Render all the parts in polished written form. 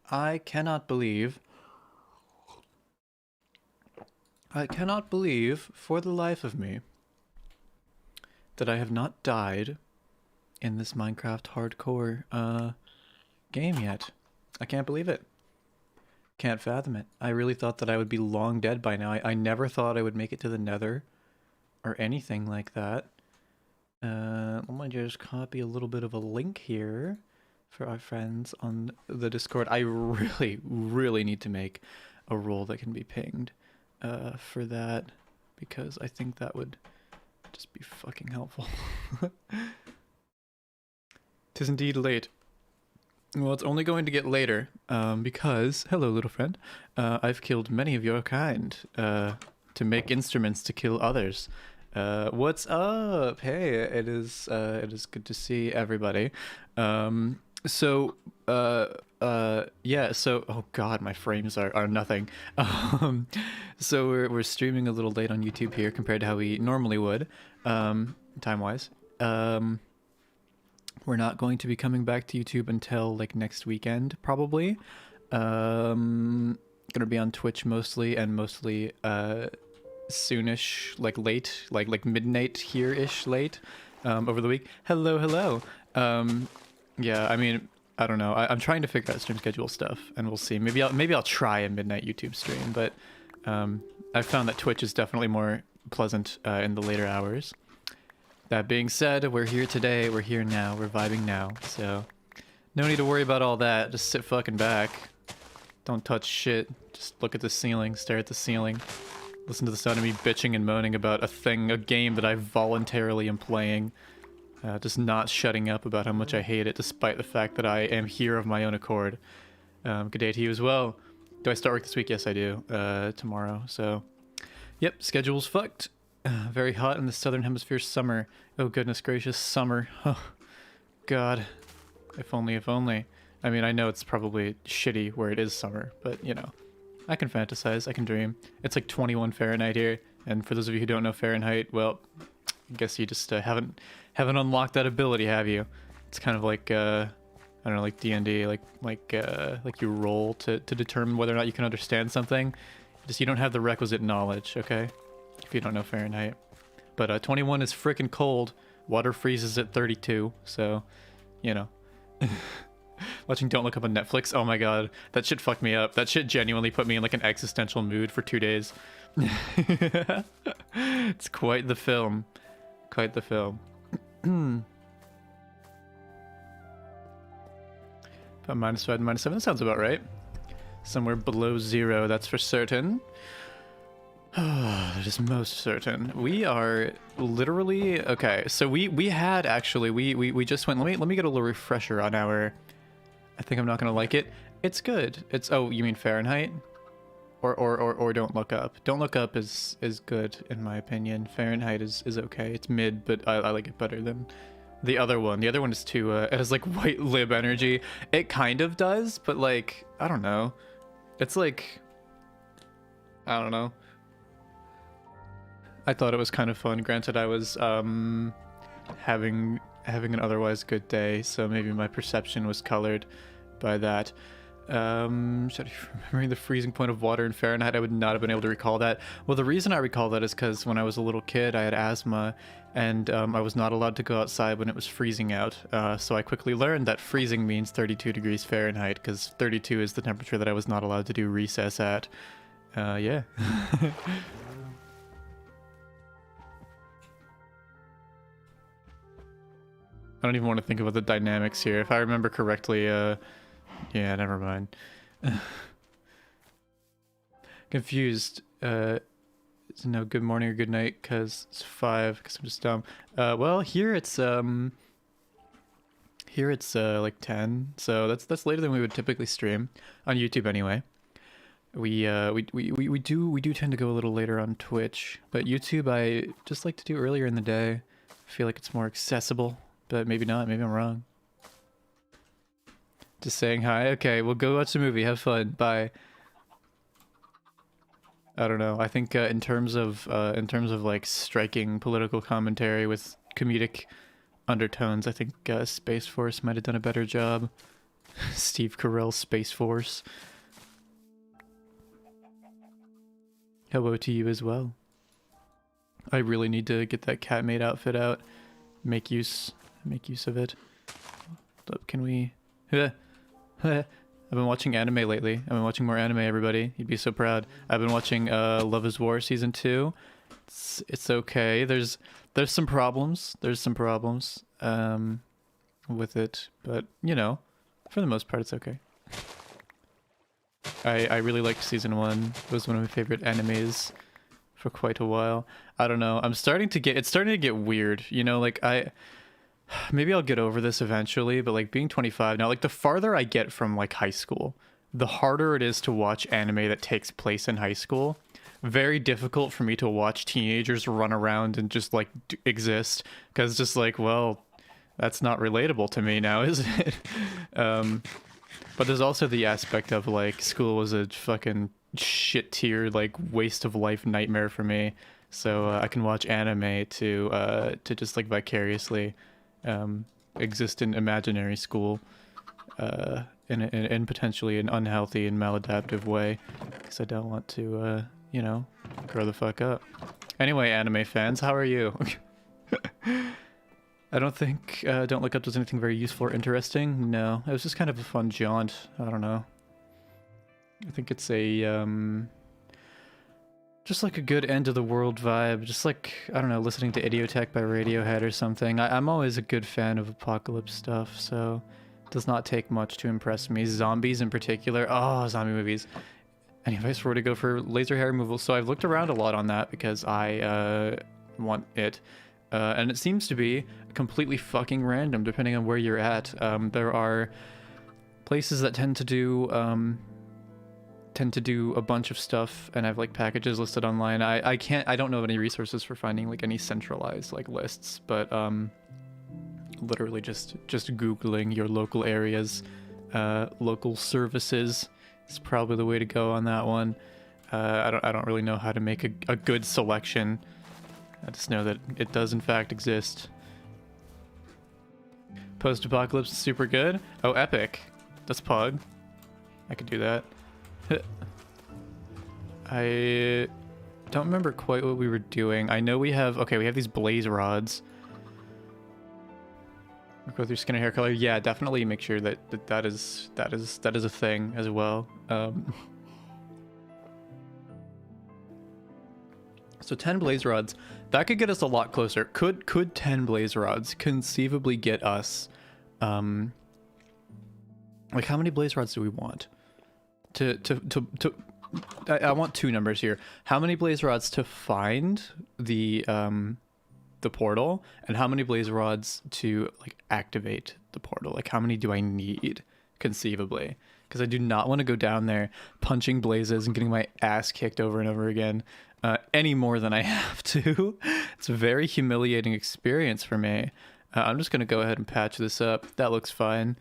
I cannot believe for the life of me that I have not died in this Minecraft hardcore game yet. I can't believe it. Can't fathom it. I really thought that I would be long dead by now. I never thought I would make it to the Nether or anything like that. Let me just copy a little bit of a link here for our friends on the Discord. I really, really need to make a role that can be pinged for that, because I think that would just be fucking helpful. 'Tis indeed late. Well, it's only going to get later, because, hello little friend, I've killed many of your kind, to make instruments to kill others. What's up? Hey, it is good to see everybody. Yeah, so, oh god, my frames are nothing. So we're streaming a little late on YouTube here compared to how we normally would, time-wise. We're not going to be coming back to YouTube until like next weekend, probably. Gonna be on Twitch mostly, and mostly soonish, like late, like midnight here-ish late, over the week. Hello. Yeah, I mean, I don't know. I'm trying to figure out stream schedule stuff, and we'll see. Maybe I'll try a midnight YouTube stream, but I've found that Twitch is definitely more pleasant in the later hours. That being said, we're here today, we're here now, we're vibing now, so no need to worry about all that. Just sit fucking back. Don't touch shit. Just look at the ceiling, stare at the ceiling. Listen to the sound of me bitching and moaning about a game that I voluntarily am playing. Just not shutting up about how much I hate it, despite the fact that I am here of my own accord. Good day to you as well. Do I start work this week? Yes, I do. Tomorrow, so... Yep, schedule's fucked. Very hot in the southern hemisphere summer. Oh goodness gracious, summer. Oh god. If only. I mean, I know it's probably shitty where it is summer, but you know, I can fantasize, I can dream. It's like 21 Fahrenheit here, and for those of you who don't know Fahrenheit, well, I guess you just haven't unlocked that ability, have you? It's kind of like I don't know, like D&D, like you roll to determine whether or not you can understand something. Just you don't have the requisite knowledge, okay? If you don't know Fahrenheit. But 21 is freaking cold. Water freezes at 32, so, you know. Watching Don't Look Up on Netflix, oh my god, that shit fucked me up. That shit genuinely put me in like an existential mood for 2 days. It's quite the film. Quite the film. About -5 and -7, that sounds about right. Somewhere below 0, that's for certain. That is most certain. We are literally okay. So we had actually we just went. Let me get a little refresher on our. I think I'm not gonna like it. It's good. It's oh, you mean Fahrenheit, or Don't Look Up. Don't Look Up is good in my opinion. Fahrenheit is okay. It's mid, but I like it better than the other one. The other one is too. It has like white lib energy. It kind of does, but like I don't know. It's like I don't know. I thought it was kind of fun. Granted, I was having an otherwise good day, so maybe my perception was colored by that. Remembering the freezing point of water in Fahrenheit, I would not have been able to recall that. Well, the reason I recall that is because when I was a little kid, I had asthma, and I was not allowed to go outside when it was freezing out. So I quickly learned that freezing means 32 degrees Fahrenheit, because 32 is the temperature that I was not allowed to do recess at. Yeah. I don't even want to think about the dynamics here. If I remember correctly, yeah, never mind. Confused. It's no good morning or good night because it's 5, because I'm just dumb. Well, here it's like 10, so that's later than we would typically stream on YouTube anyway. We do tend to go a little later on Twitch, but YouTube I just like to do earlier in the day. I feel like it's more accessible. But maybe not, maybe I'm wrong. Just saying hi. Okay, we'll go watch the movie. Have fun. Bye. I don't know. I think in terms of like striking political commentary with comedic undertones, I think Space Force might have done a better job. Steve Carell Space Force. Hello to you as well. I really need to get that Catmate outfit out. Make use of it. Can we? I've been watching anime lately. I've been watching more anime, everybody. You'd be so proud. I've been watching Love is War season 2. It's okay. There's some problems. There's some problems with it, but you know, for the most part, it's okay. I really liked season 1. It was one of my favorite animes for quite a while. I don't know. It's starting to get weird. You know, like maybe I'll get over this eventually, but like being 25 now, like the farther I get from like high school, the harder it is to watch anime that takes place in high school. Very difficult for me to watch teenagers run around and just like exist, because it's just like, well, that's not relatable to me now, is it? But there's also the aspect of like school was a fucking shit tier, like waste of life nightmare for me. So I can watch anime to just like vicariously exist in imaginary school in potentially an unhealthy and maladaptive way, because I don't want to you know, grow the fuck up. Anyway, anime fans, how are you? I don't think Don't Look Up does anything very useful or interesting. No, it was just kind of a fun jaunt. I don't know. I think it's a just like a good end of the world vibe. Just like, I don't know, listening to Idiotech by Radiohead or something. I'm always a good fan of apocalypse stuff, so it does not take much to impress me. Zombies in particular. Oh, zombie movies. Any advice for where to go for laser hair removal? So I've looked around a lot on that because I want it. And it seems to be completely fucking random depending on where you're at. There are places that tend to do a bunch of stuff, and I've like packages listed online. I don't know of any resources for finding like any centralized like lists, but literally just Googling your local areas, local services is probably the way to go on that one. I don't really know how to make a good selection. I just know that it does in fact exist. Post-apocalypse is super good. Oh, epic. That's Pog. I could do that. I don't remember quite what we were doing. I know we have these blaze rods. Go through skin and hair color. Yeah, definitely make sure that is a thing as well. So 10 blaze rods, that could get us a lot closer. Could 10 blaze rods conceivably get us, like how many blaze rods do we want? I want two numbers here. How many blaze rods to find the portal, and how many blaze rods to like activate the portal? Like how many do I need conceivably? Because I do not want to go down there punching blazes and getting my ass kicked over and over again. Any more than I have to. It's a very humiliating experience for me. I'm just going to go ahead and patch this up. That looks fine.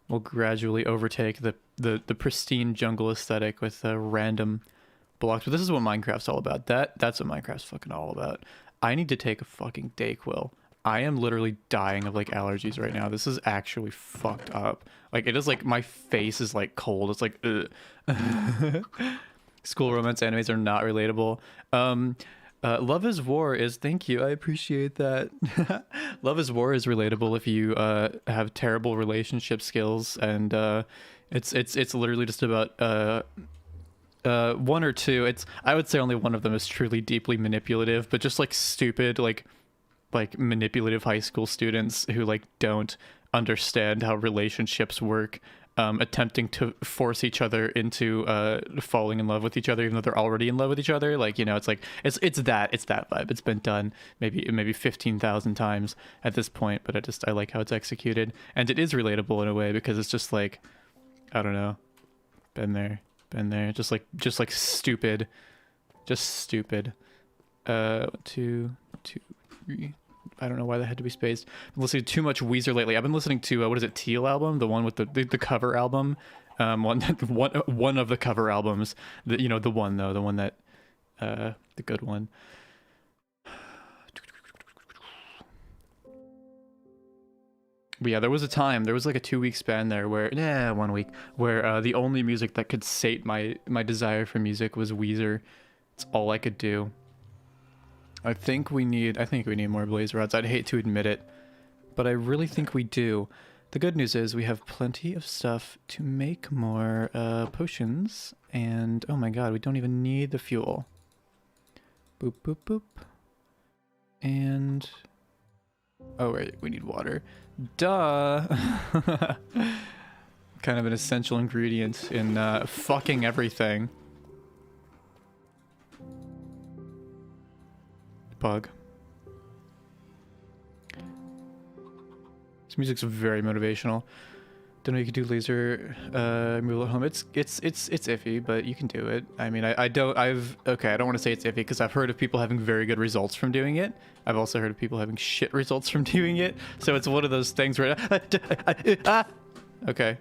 We'll gradually overtake the pristine jungle aesthetic with random blocks. But this is what Minecraft's all about. That's what Minecraft's fucking all about. I need to take a fucking Dayquil. I am literally dying of like allergies right now. This is actually fucked up. Like it is like my face is like cold. It's like ugh. School romance animes are not relatable. Love is War is, thank you, I appreciate that. Love is War is relatable if you have terrible relationship skills, and it's literally just about one or two. I would say only one of them is truly deeply manipulative, but just like stupid like manipulative high school students who like don't understand how relationships work, attempting to force each other into falling in love with each other even though they're already in love with each other. Like, you know, it's like it's that vibe. It's been done maybe 15,000 times at this point, but I like how it's executed, and it is relatable in a way because it's just like, I don't know, been there, just like stupid, two, three. I don't know why that had to be spaced. I've been listening to too much Weezer lately. I've been listening to what is it, Teal album, the one with the cover album, one of the cover albums. The one that the good one. But yeah, there was a time, there was like a 2-week span there where, 1 week, where the only music that could sate my desire for music was Weezer. It's all I could do. I think we need more blaze rods. I'd hate to admit it, but I really think we do. The good news is we have plenty of stuff to make more potions, and oh my god, we don't even need the fuel. Boop, boop, boop. And... oh right, we need water. Duh! Kind of an essential ingredient in fucking everything. Bug. This music's very motivational. Don't know you could do laser removal at home. It's iffy, but you can do it. I mean, I don't want to say it's iffy because I've heard of people having very good results from doing it. I've also heard of people having shit results from doing it. So it's one of those things where okay.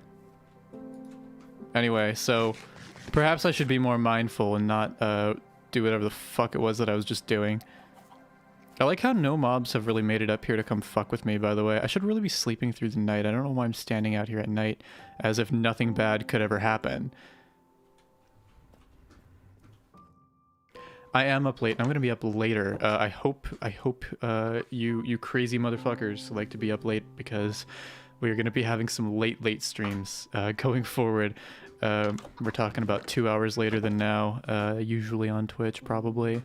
Anyway, so perhaps I should be more mindful and not do whatever the fuck it was that I was just doing. I like how no mobs have really made it up here to come fuck with me, by the way. I should really be sleeping through the night. I don't know why I'm standing out here at night as if nothing bad could ever happen. I am up late. I'm gonna be up later. I hope you crazy motherfuckers like to be up late because we're gonna be having some late streams going forward. We're talking about 2 hours later than now, usually on Twitch probably.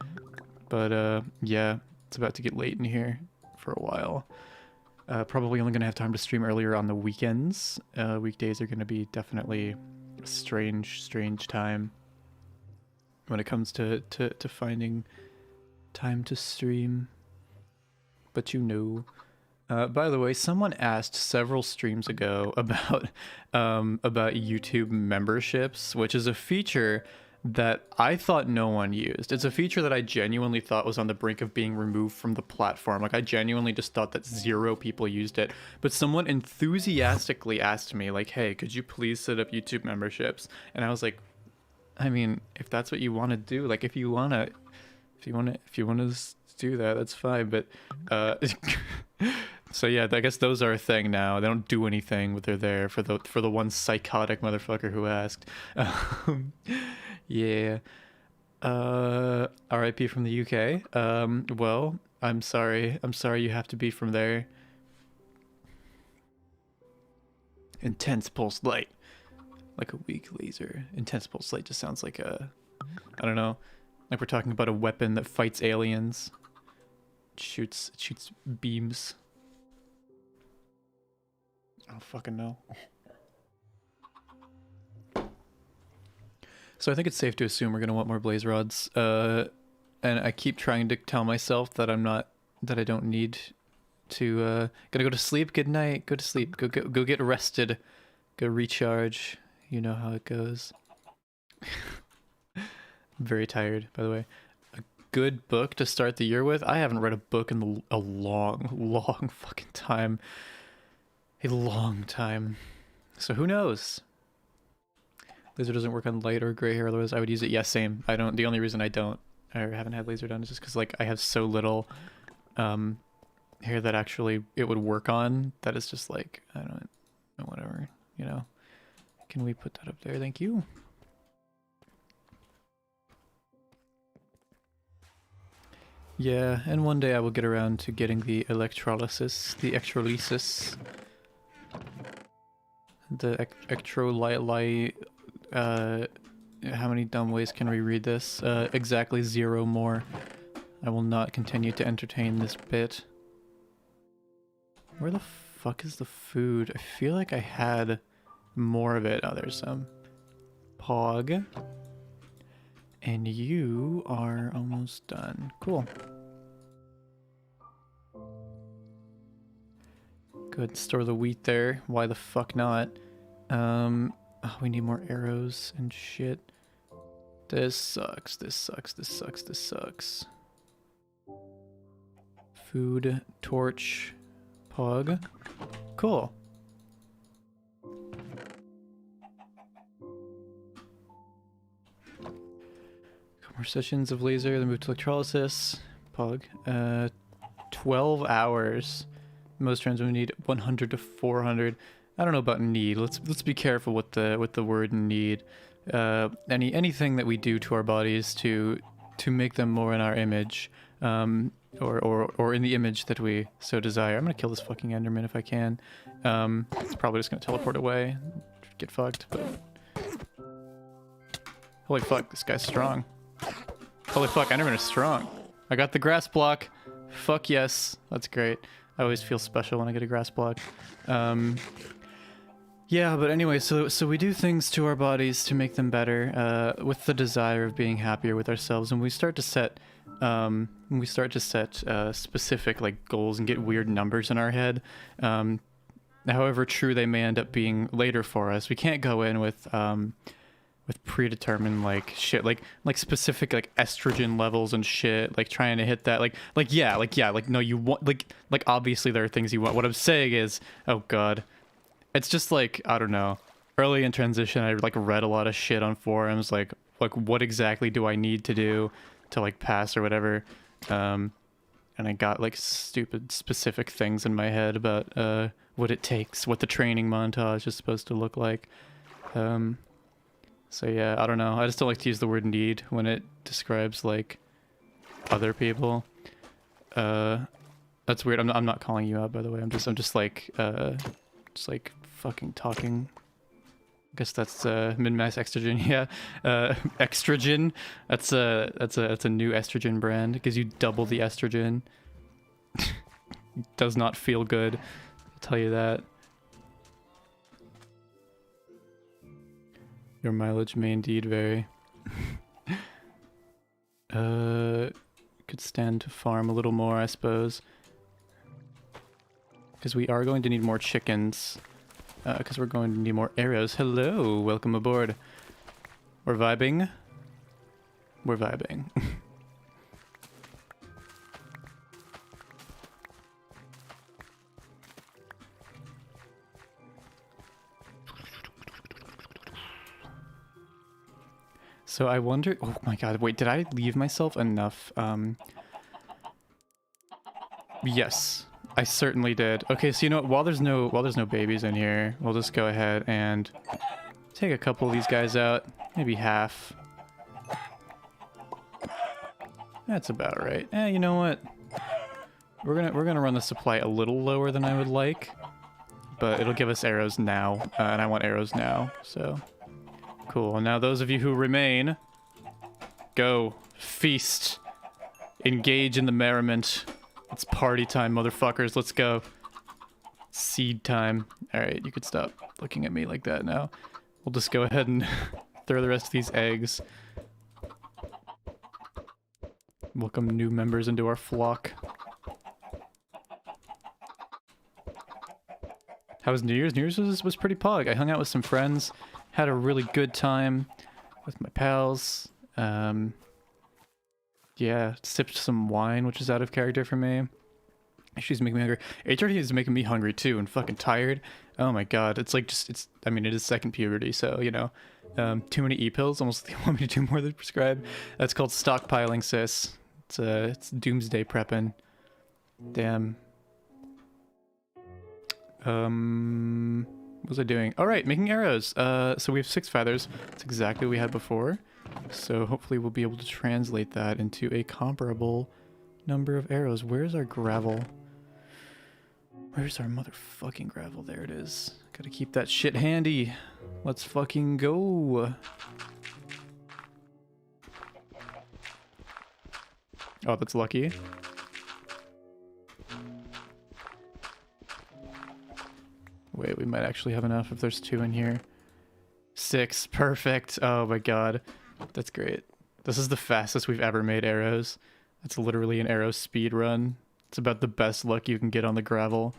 But yeah. It's about to get late in here for a while. Probably only going to have time to stream earlier on the weekends. Weekdays are going to be definitely a strange time when it comes to finding time to stream. But you know. By the way, someone asked several streams ago about YouTube memberships, which is a feature that I thought no one used. It's a feature that I genuinely thought was on the brink of being removed from the platform. Like, I genuinely just thought that 0 people used it. But someone enthusiastically asked me, like, hey, could you please set up YouTube memberships? And I was like, I mean, if that's what you want to do, like, if you want to do that, that's fine. But, so yeah, I guess those are a thing now. They don't do anything, but they're there for the one psychotic motherfucker who asked. Yeah. RIP from the UK. Well, I'm sorry you have to be from there. Intense pulse light. Like a weak laser. Intense pulse light just sounds like a... I don't know. Like we're talking about a weapon that fights aliens. It shoots beams. I don't fucking know. So I think it's safe to assume we're gonna want more blaze rods. And I keep trying to tell myself that I don't need to, gonna go to sleep. Good night. Go to sleep. Go get rested. Go recharge. You know how it goes. I'm very tired, by the way. A good book to start the year with? I haven't read a book in a long fucking time. A long time. So who knows? Laser doesn't work on light or gray hair, otherwise I would use it. Yeah, same. I don't. The only reason I don't or haven't had laser done is just because like I have so little hair that actually it would work on that it's just like I don't know, whatever, you know. Can we put that up there? Thank you. Yeah, and one day I will get around to getting the electrolysis, the electrolysis, the electrolyte. How many dumb ways can we read this? Exactly 0 more. I will not continue to entertain this bit. Where the fuck is the food? I feel like I had more of it. Oh, there's some. Pog. And you are almost done. Cool. Go ahead and store the wheat there. Why the fuck not? Oh, we need more arrows and shit. This sucks. This sucks. This sucks. This sucks. Food, torch, pog. Cool. More sessions of laser, then move to electrolysis. Pog. 12 hours. Most times we need 100 to 400. I don't know about need. Let's be careful with the word need. Anything that we do to our bodies to make them more in our image, or in the image that we so desire. I'm gonna kill this fucking Enderman if I can. It's probably just gonna teleport away, get fucked. But holy fuck, this guy's strong. Holy fuck, Enderman is strong. I got the grass block. Fuck yes, that's great. I always feel special when I get a grass block. Yeah, but anyway, so we do things to our bodies to make them better, with the desire of being happier with ourselves, and we start to set specific like goals and get weird numbers in our head. However true they may end up being later for us, we can't go in with predetermined like shit, like specific like estrogen levels and shit, like trying to hit that, like no, you want like obviously there are things you want. What I'm saying is, oh god. It's just like, I don't know, early in transition, I like read a lot of shit on forums, like what exactly do I need to do to like pass or whatever. And I got like stupid specific things in my head about what it takes, what the training montage is supposed to look like. So yeah, I don't know. I just don't like to use the word need when it describes like other people. That's weird. I'm not calling you out, by the way. I'm just like fucking talking. I guess that's min-max estrogen. Yeah, estrogen. That's a new estrogen brand. It gives you double the estrogen. Does not feel good, I'll tell you that. Your mileage may indeed vary. Could stand to farm a little more, I suppose, because we are going to need more chickens. Because we're going to need more arrows. Hello, welcome aboard. We're vibing. We're vibing. So I wonder, oh my god, wait, did I leave myself enough? Yes. I certainly did. Okay, so you know what? While there's no babies in here, we'll just go ahead and take a couple of these guys out, maybe half. That's about right. You know what? We're gonna run the supply a little lower than I would like, but it'll give us arrows now, and I want arrows now. So cool. Now those of you who remain, go feast, engage in the merriment. It's party time, motherfuckers. Let's go. Seed time. Alright, you could stop looking at me like that now. We'll just go ahead and throw the rest of these eggs. Welcome new members into our flock. How was New Year's? New Year's was pretty pog. I hung out with some friends. Had a really good time with my pals. Yeah, sipped some wine, which is out of character for me. She's making me hungry. HRT is making me hungry too and fucking tired. Oh my god, it's like I mean, it is second puberty, so, you know. Too many E-pills, almost they want me to do more than prescribe. That's called stockpiling, sis. It's doomsday prepping. Damn. What was I doing? All right, making arrows. So we have 6 feathers. That's exactly what we had before. So hopefully we'll be able to translate that into a comparable number of arrows. Where's our gravel? Where's our motherfucking gravel? There it is. Gotta keep that shit handy. Let's fucking go. Oh, that's lucky. Wait, we might actually have enough if there's 2 in here. 6, perfect. Oh my god. That's great. This is the fastest we've ever made arrows. It's literally an arrow speed run. It's about the best luck you can get on the gravel.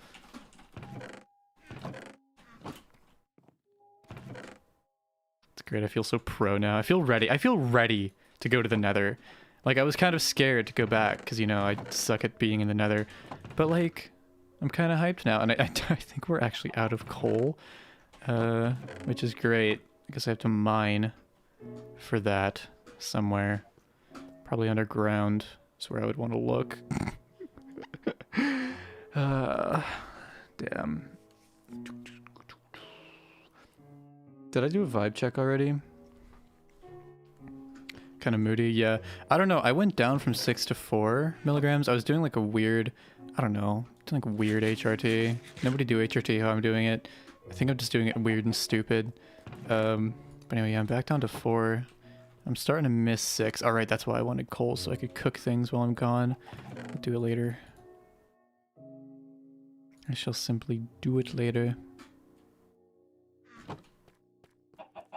It's great. I feel so pro now. I feel ready. I feel ready to go to the nether. Like, I was kind of scared to go back because, you know, I suck at being in the nether. But, like, I'm kind of hyped now. And I think we're actually out of coal, which is great. I guess I have to mine for that somewhere. Probably underground is where I would want to look. Damn. Did I do a vibe check already? Kind of moody, yeah. I don't know. I went down from 6 to 4 milligrams. I was doing like a weird, I don't know, doing like a weird HRT. Nobody do HRT how I'm doing it. I think I'm just doing it weird and stupid. But anyway, yeah, I'm back down to 4. I'm starting to miss 6. All right, that's why I wanted coal, so I could cook things while I'm gone. I'll do it later. I shall simply do it later.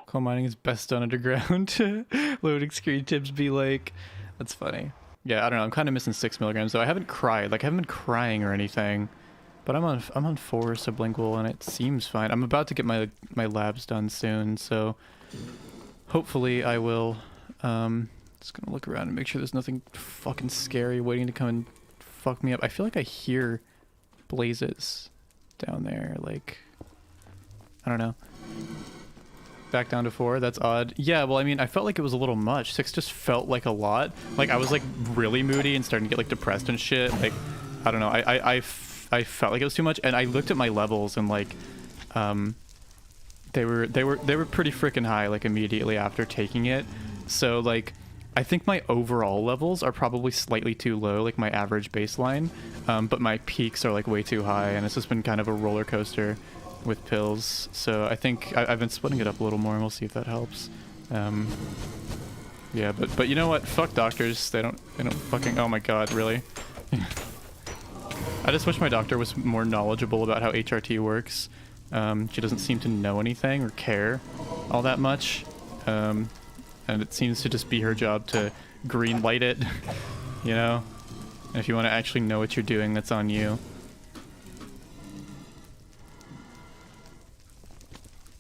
Coal mining is best done underground. Loading screen tips be like, that's funny. Yeah, I don't know. I'm kind of missing 6 milligrams though. I haven't cried. Like I haven't been crying or anything, but I'm on 4 sublingual and it seems fine. I'm about to get my labs done soon, so hopefully I will. Just gonna look around and make sure there's nothing fucking scary waiting to come and fuck me up. I feel like I hear blazes down there. Like I don't know. Back down to 4, that's odd. Yeah, well, I mean, I felt like it was a little much. 6 just felt like a lot. Like, I was, like, really moody and starting to get, like, depressed and shit. Like, I don't know. I felt like it was too much. And I looked at my levels and, like, they were pretty freaking high, like, immediately after taking it. So, like, I think my overall levels are probably slightly too low, like, my average baseline. But my peaks are, like, way too high. And it's just been kind of a roller coaster with pills, so I think I've been splitting it up a little more, and we'll see if that helps. Yeah, but you know what? Fuck doctors. They don't fucking. Oh my god, really? I just wish my doctor was more knowledgeable about how HRT works. She doesn't seem to know anything or care all that much, and it seems to just be her job to green light it, you know. And if you want to actually know what you're doing, that's on you.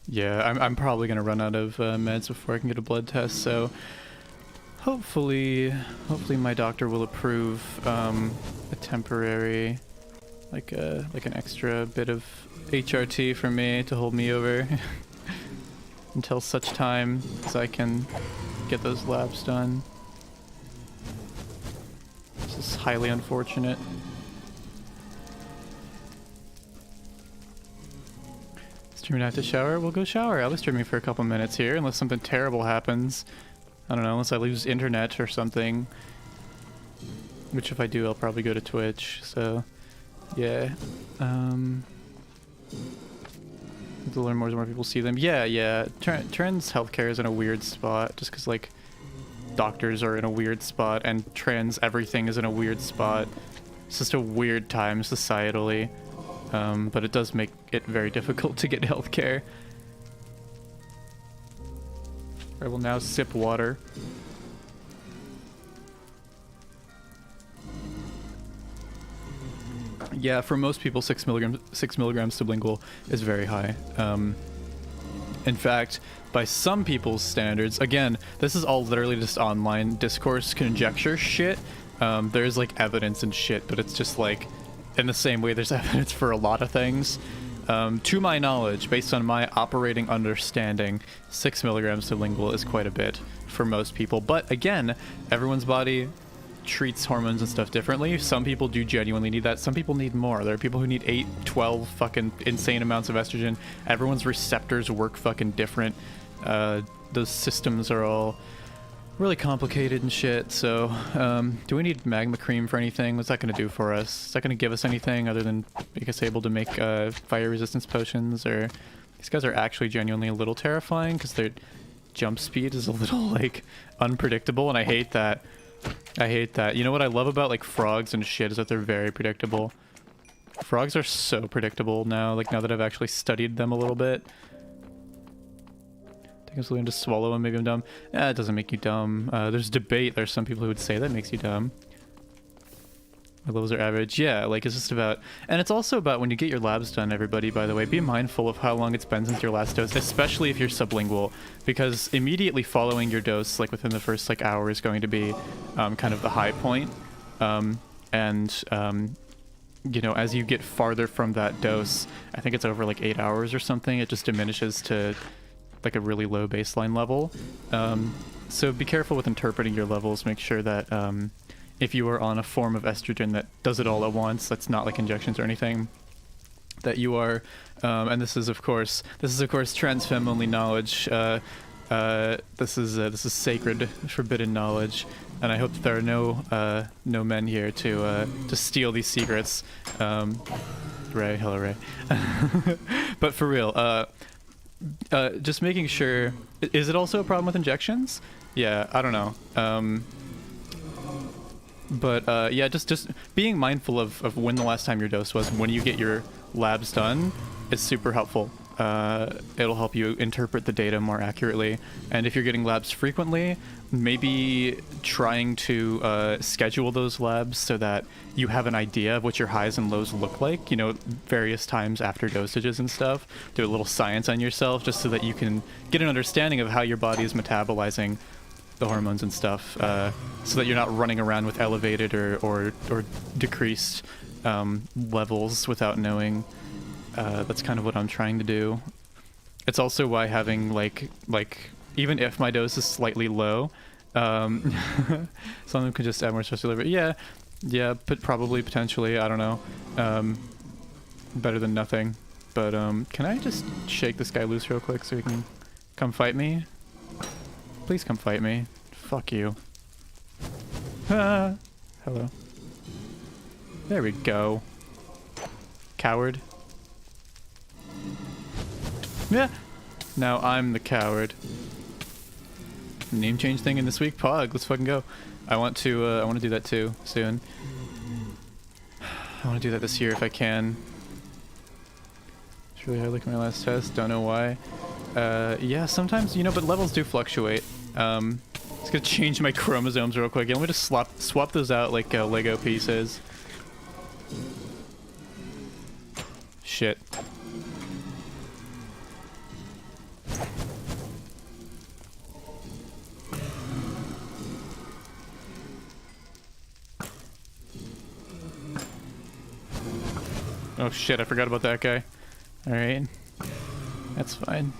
Yeah, I'm probably gonna run out of meds before I can get a blood test, so hopefully my doctor will approve a temporary, like an extra bit of HRT for me to hold me over until such time as I can get those labs done. This is highly unfortunate. Streaming out to shower? We'll go shower. I'll be streaming for a couple minutes here, unless something terrible happens. I don't know, unless I lose internet or something. Which if I do, I'll probably go to Twitch, so... Yeah. To learn more as more people see them. Yeah. Trans healthcare is in a weird spot, just because, like, doctors are in a weird spot, and trans everything is in a weird spot. It's just a weird time societally. But it does make it very difficult to get healthcare. I will now sip water. Yeah, for most people, 6 milligrams sublingual is very high. In fact, by some people's standards, again, this is all literally just online discourse conjecture shit. There's like evidence and shit, but it's just like, in the same way there's evidence for a lot of things. To my knowledge, based on my operating understanding, 6 milligrams sublingual is quite a bit for most people. But again, everyone's body treats hormones and stuff differently. Some people do genuinely need that. Some people need more. There are people who need 8, 12 fucking insane amounts of estrogen. Everyone's receptors work fucking different. Those systems are all really complicated and shit. So do we need magma cream for anything? What's that going to do for us? Is that going to give us anything other than make us able to make fire resistance potions? Or these guys are actually genuinely a little terrifying because their jump speed is a little like unpredictable, and I hate that. You know what I love about like frogs and shit is that they're very predictable. Frogs are so predictable now, like now that I've actually studied them a little bit. I think I'm going to swallow them. Maybe I'm dumb. It doesn't make you dumb. There's debate. There's some people who would say that makes you dumb. My levels are average. Yeah, like it's just about... And it's also about when you get your labs done, everybody, by the way, be mindful of how long it's been since your last dose, especially if you're sublingual, because immediately following your dose, like within the first like hour, is going to be kind of the high point. You know, as you get farther from that dose, I think it's over like 8 hours or something, it just diminishes to like a really low baseline level. So be careful with interpreting your levels. Make sure that if you are on a form of estrogen that does it all at once, that's not like injections or anything, that you are, and this is of course trans-femme only knowledge. This is sacred, forbidden knowledge, and I hope that there are no men here to steal these secrets. Ray, hello Ray. But for real, just making sure. Is it also a problem with injections? Yeah, I don't know. But yeah, just being mindful of when the last time your dose was, when you get your labs done, is super helpful. It'll help you interpret the data more accurately. And if you're getting labs frequently, maybe trying to schedule those labs so that you have an idea of what your highs and lows look like, you know, various times after dosages and stuff. Do a little science on yourself just so that you can get an understanding of how your body is metabolizing the hormones and stuff, so that you're not running around with elevated or decreased levels without knowing. That's kind of what I'm trying to do. It's also why having like even if my dose is slightly low, someone could just add more stress delivery. Yeah, but probably potentially, I don't know. Better than nothing. But can I just shake this guy loose real quick so he can come fight me? Please come fight me. Fuck you. Ah, hello. There we go. Coward. Yeah. Now I'm the coward. Name change thing in this week? Pog, let's fucking go. I want to do that too soon. I want to do that this year if I can. It's really hard looking at my last test. Don't know why. Yeah, sometimes, you know, but levels do fluctuate. Just gonna change my chromosomes real quick. Yeah, let me just swap those out like Lego pieces. Shit. Oh shit, I forgot about that guy. Alright. That's fine.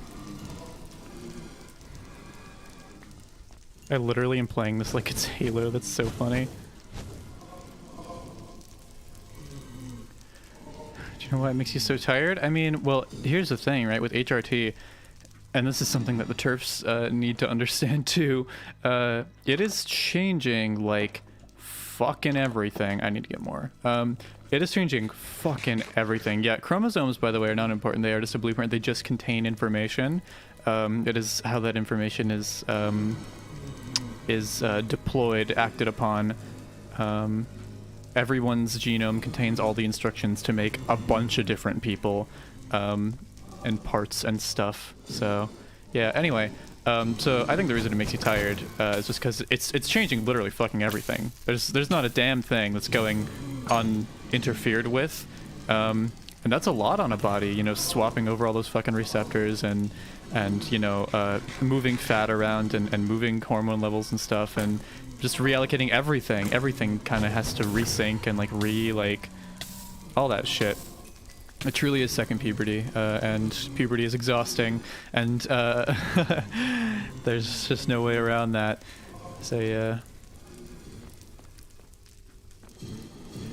I literally am playing this like it's Halo. That's so funny. Do you know why it makes you so tired? I mean, well, here's the thing, right? With HRT, and this is something that the TERFs need to understand too, it is changing like fucking everything. I need to get more. It is changing fucking everything. Yeah, chromosomes, by the way, are not important. They are just a blueprint. They just contain information. It is how that information is deployed, acted upon. Everyone's genome contains all the instructions to make a bunch of different people, and parts and stuff. So, yeah. Anyway, so I think the reason it makes you tired is just because it's changing literally fucking everything. There's not a damn thing that's going uninterfered with, and that's a lot on a body. You know, swapping over all those fucking receptors and you know, moving fat around and moving hormone levels and stuff, and just reallocating everything. Everything kind of has to resync and like all that shit. It truly is second puberty, and puberty is exhausting, and there's just no way around that. So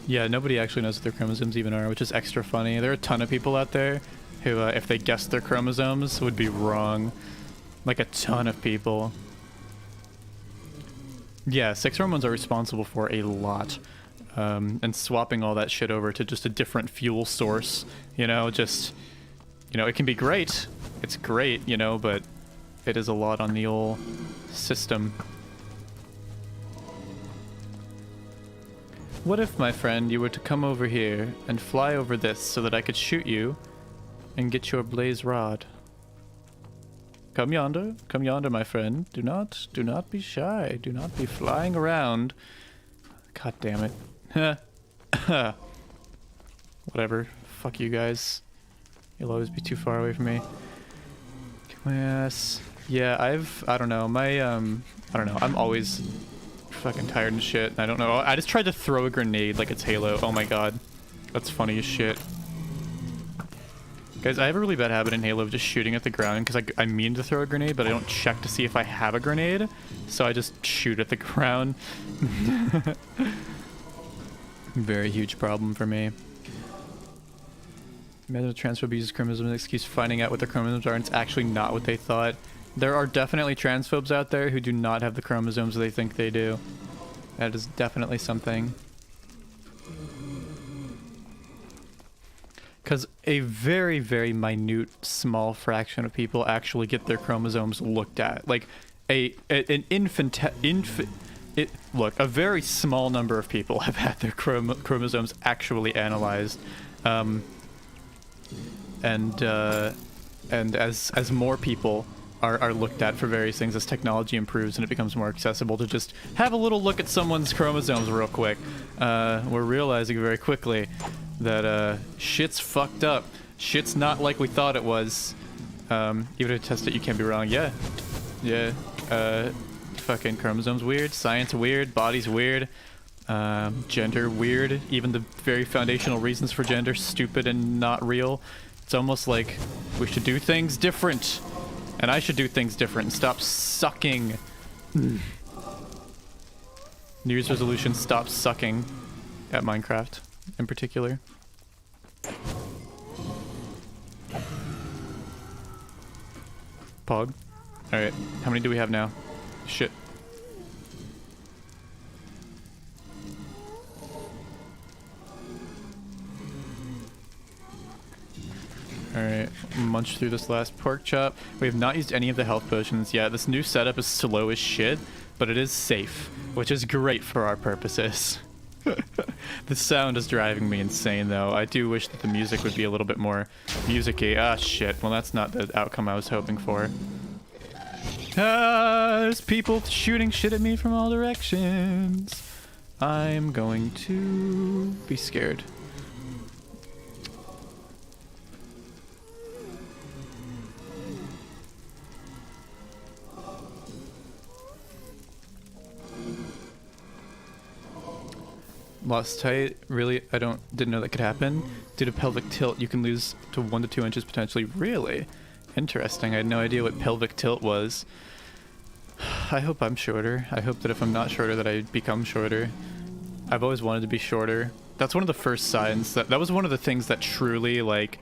yeah, nobody actually knows what their chromosomes even are, which is extra funny. There are a ton of people out there who, if they guessed their chromosomes, would be wrong. Like a ton of people. Yeah, sex hormones are responsible for a lot. And swapping all that shit over to just a different fuel source, you know, just, you know, it can be great. It's great, you know, but it is a lot on the old system. What if, my friend, you were to come over here and fly over this so that I could shoot you and get your blaze rod? Come yonder, my friend. Do not be shy. Do not be flying around. God damn it. Whatever. Fuck you guys. You'll always be too far away from me. Yes. Yeah, I don't know. I don't know. I'm always fucking tired and shit. I don't know. I just tried to throw a grenade like it's Halo. Oh my god. That's funny as shit. Guys, I have a really bad habit in Halo of just shooting at the ground because I mean to throw a grenade, but I don't check to see if I have a grenade, so I just shoot at the ground. Very huge problem for me. Imagine a transphobe uses chromosomes as an excuse for finding out what their chromosomes are, and it's actually not what they thought. There are definitely transphobes out there who do not have the chromosomes they think they do. That is definitely something. Because a very, very minute, small fraction of people actually get their chromosomes looked at. Like, a very small number of people have had their chromosomes actually analyzed. And as more people are looked at for various things, as technology improves and it becomes more accessible to just have a little look at someone's chromosomes real quick, we're realizing very quickly that shit's fucked up. Shit's not like we thought it was. Even if you test it, you can't be wrong. Yeah. Fucking chromosomes weird, science weird, bodies weird, gender weird. Even the very foundational reasons for gender stupid and not real. It's almost like we should do things different. And I should do things different and stop sucking. New Year's resolution, stop sucking at Minecraft in particular. Pog. Alright, how many do we have now? Shit. Alright, munch through this last pork chop. We have not used any of the health potions yet. This new setup is slow as shit, but it is safe, which is great for our purposes. The sound is driving me insane, though. I do wish that the music would be a little bit more music-y. Ah, shit. Well, that's not the outcome I was hoping for. Ah, there's people shooting shit at me from all directions. I'm going to be scared. Lost tight? Really? Didn't know that could happen. Due to pelvic tilt, you can lose to 1 to 2 inches potentially. Really? Interesting. I had no idea what pelvic tilt was. I hope I'm shorter. I hope that if I'm not shorter that I become shorter. I've always wanted to be shorter. That's one of the first signs. That was one of the things that truly, like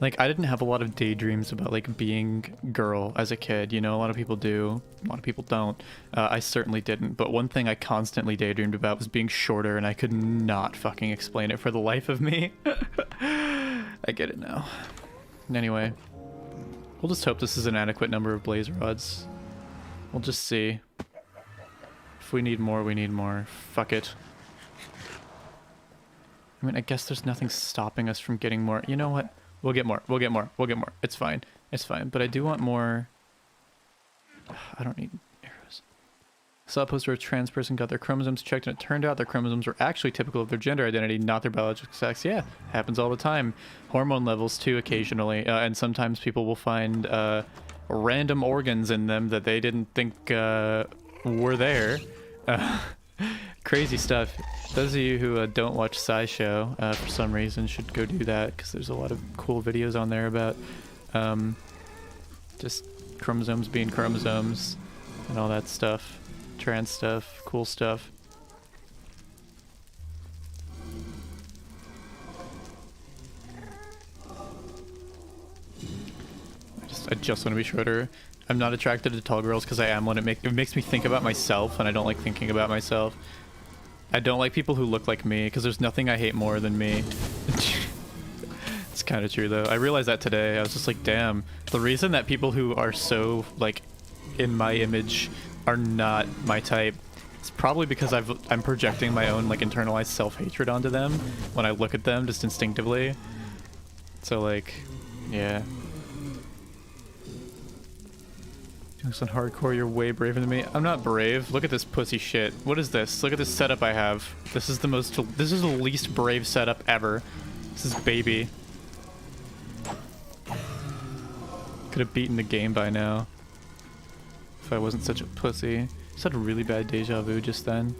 I didn't have a lot of daydreams about like being girl as a kid, you know. A lot of people do, a lot of people don't. I certainly didn't, but one thing I constantly daydreamed about was being shorter, and I could not fucking explain it for the life of me. I get it now. Anyway, we'll just hope this is an adequate number of blaze rods. We'll just see. If we need more, we need more. Fuck it. I mean, I guess there's nothing stopping us from getting more. You know what? We'll get more. We'll get more. We'll get more. It's fine. It's fine. But I do want more. I don't need arrows. I saw a post where a trans person got their chromosomes checked, and it turned out their chromosomes were actually typical of their gender identity, not their biological sex. Yeah, happens all the time. Hormone levels too, occasionally. And sometimes people will find random organs in them that they didn't think were there. Crazy stuff. Those of you who don't watch SciShow for some reason should go do that, because there's a lot of cool videos on there about just chromosomes being chromosomes and all that stuff. Trans stuff, cool stuff. I just want to be shorter. I'm not attracted to tall girls because I am one. It makes me think about myself, and I don't like thinking about myself. I don't like people who look like me, because there's nothing I hate more than me. It's kind of true, though. I realized that today. I was just like, damn. The reason that people who are so, like, in my image are not my type, it's probably because I'm projecting my own, like, internalized self-hatred onto them when I look at them just instinctively. So, like, yeah. On hardcore, you're way braver than me. I'm not brave. Look at this pussy shit. What is this? Look at this setup I have. This is the least brave setup ever. This is baby. Could have beaten the game by now if I wasn't such a pussy. Just had a really bad deja vu just then.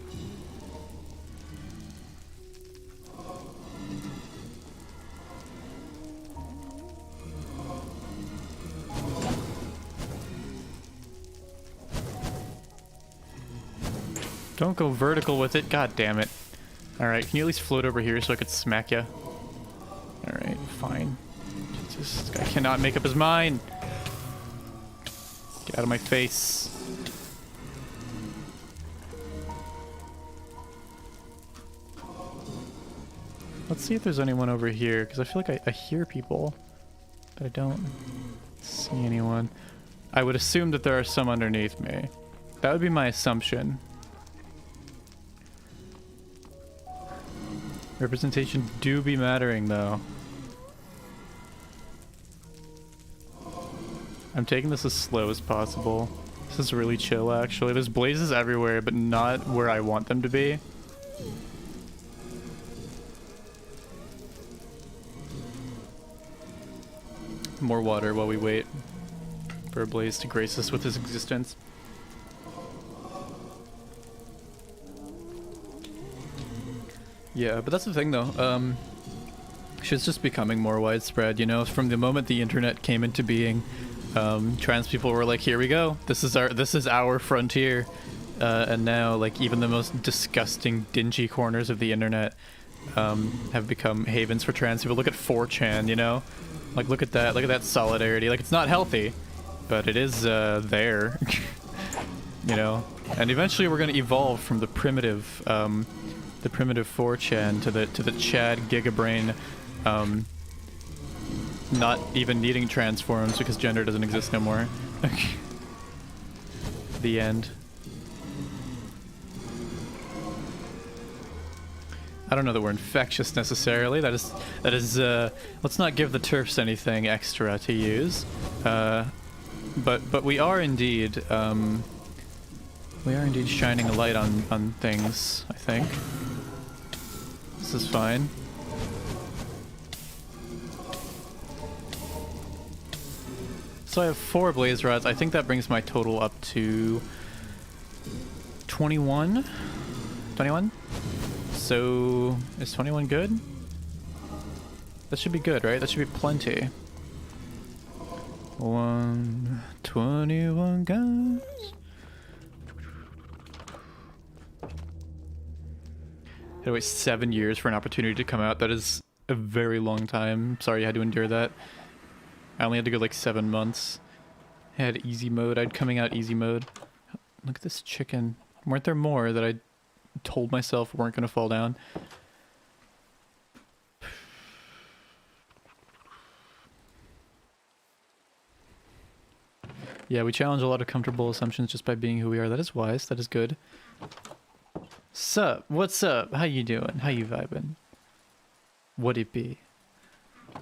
Don't go vertical with it. God damn it. Alright, can you at least float over here so I could smack you? Alright, fine. Jesus, this guy cannot make up his mind. Get out of my face. Let's see if there's anyone over here, because I feel like I hear people, but I don't see anyone. I would assume that there are some underneath me. That would be my assumption. Representation do be mattering, though. I'm taking this as slow as possible. This is really chill, actually. There's blazes everywhere, but not where I want them to be. More water while we wait for a blaze to grace us with his existence. Yeah, but that's the thing, though. Shit's just becoming more widespread, you know? From the moment the internet came into being, trans people were like, here we go. This is our frontier. And now, like, even the most disgusting, dingy corners of the internet have become havens for trans people. Look at 4chan, you know? Like, look at that solidarity. Like, it's not healthy, but it is there. You know? And eventually we're gonna evolve from the primitive 4chan to the Chad Gigabrain, not even needing transforms because gender doesn't exist no more. The end. I don't know that we're infectious necessarily. That is. Let's not give the TERFs anything extra to use. But we are indeed. We are indeed shining a light on things, I think. This is fine. So I have 4 blaze rods. I think that brings my total up to 21. 21? So is 21 good? That should be good, right? That should be plenty. 21 guys. Had to wait 7 years for an opportunity to come out. That is a very long time. Sorry you had to endure that. I only had to go like 7 months. I had easy mode. I had coming out easy mode. Look at this chicken. Weren't there more that I told myself weren't going to fall down? Yeah, we challenge a lot of comfortable assumptions just by being who we are. That is wise. That is good. Sup? What's up? How you doing? How you vibing? What it be?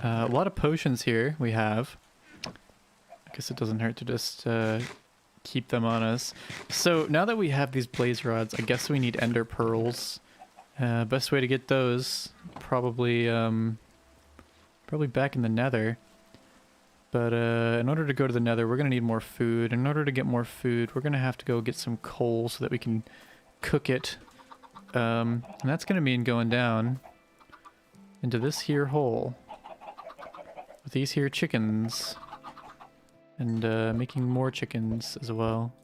A lot of potions here we have. I guess it doesn't hurt to just keep them on us. So now that we have these blaze rods, I guess we need ender pearls. Best way to get those, probably back in the nether. But in order to go to the nether, we're going to need more food. In order to get more food, we're going to have to go get some coal so that we can cook it. And that's going to mean going down into this here hole with these here chickens. And making more chickens as well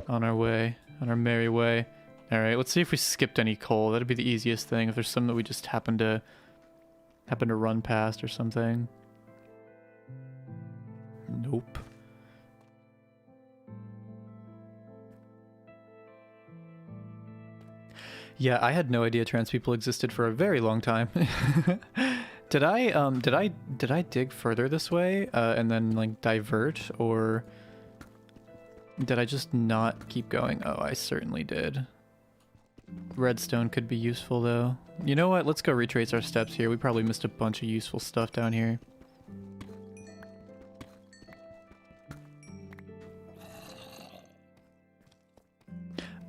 on our way, on our merry way. Alright, let's see if we skipped any coal. That'd be the easiest thing, if there's some that we just happen to run past or something. Nope. Yeah, I had no idea trans people existed for a very long time. Did I dig further this way and then like divert, or did I just not keep going? Oh, I certainly did. Redstone could be useful though. You know what? Let's go retrace our steps here. We probably missed a bunch of useful stuff down here.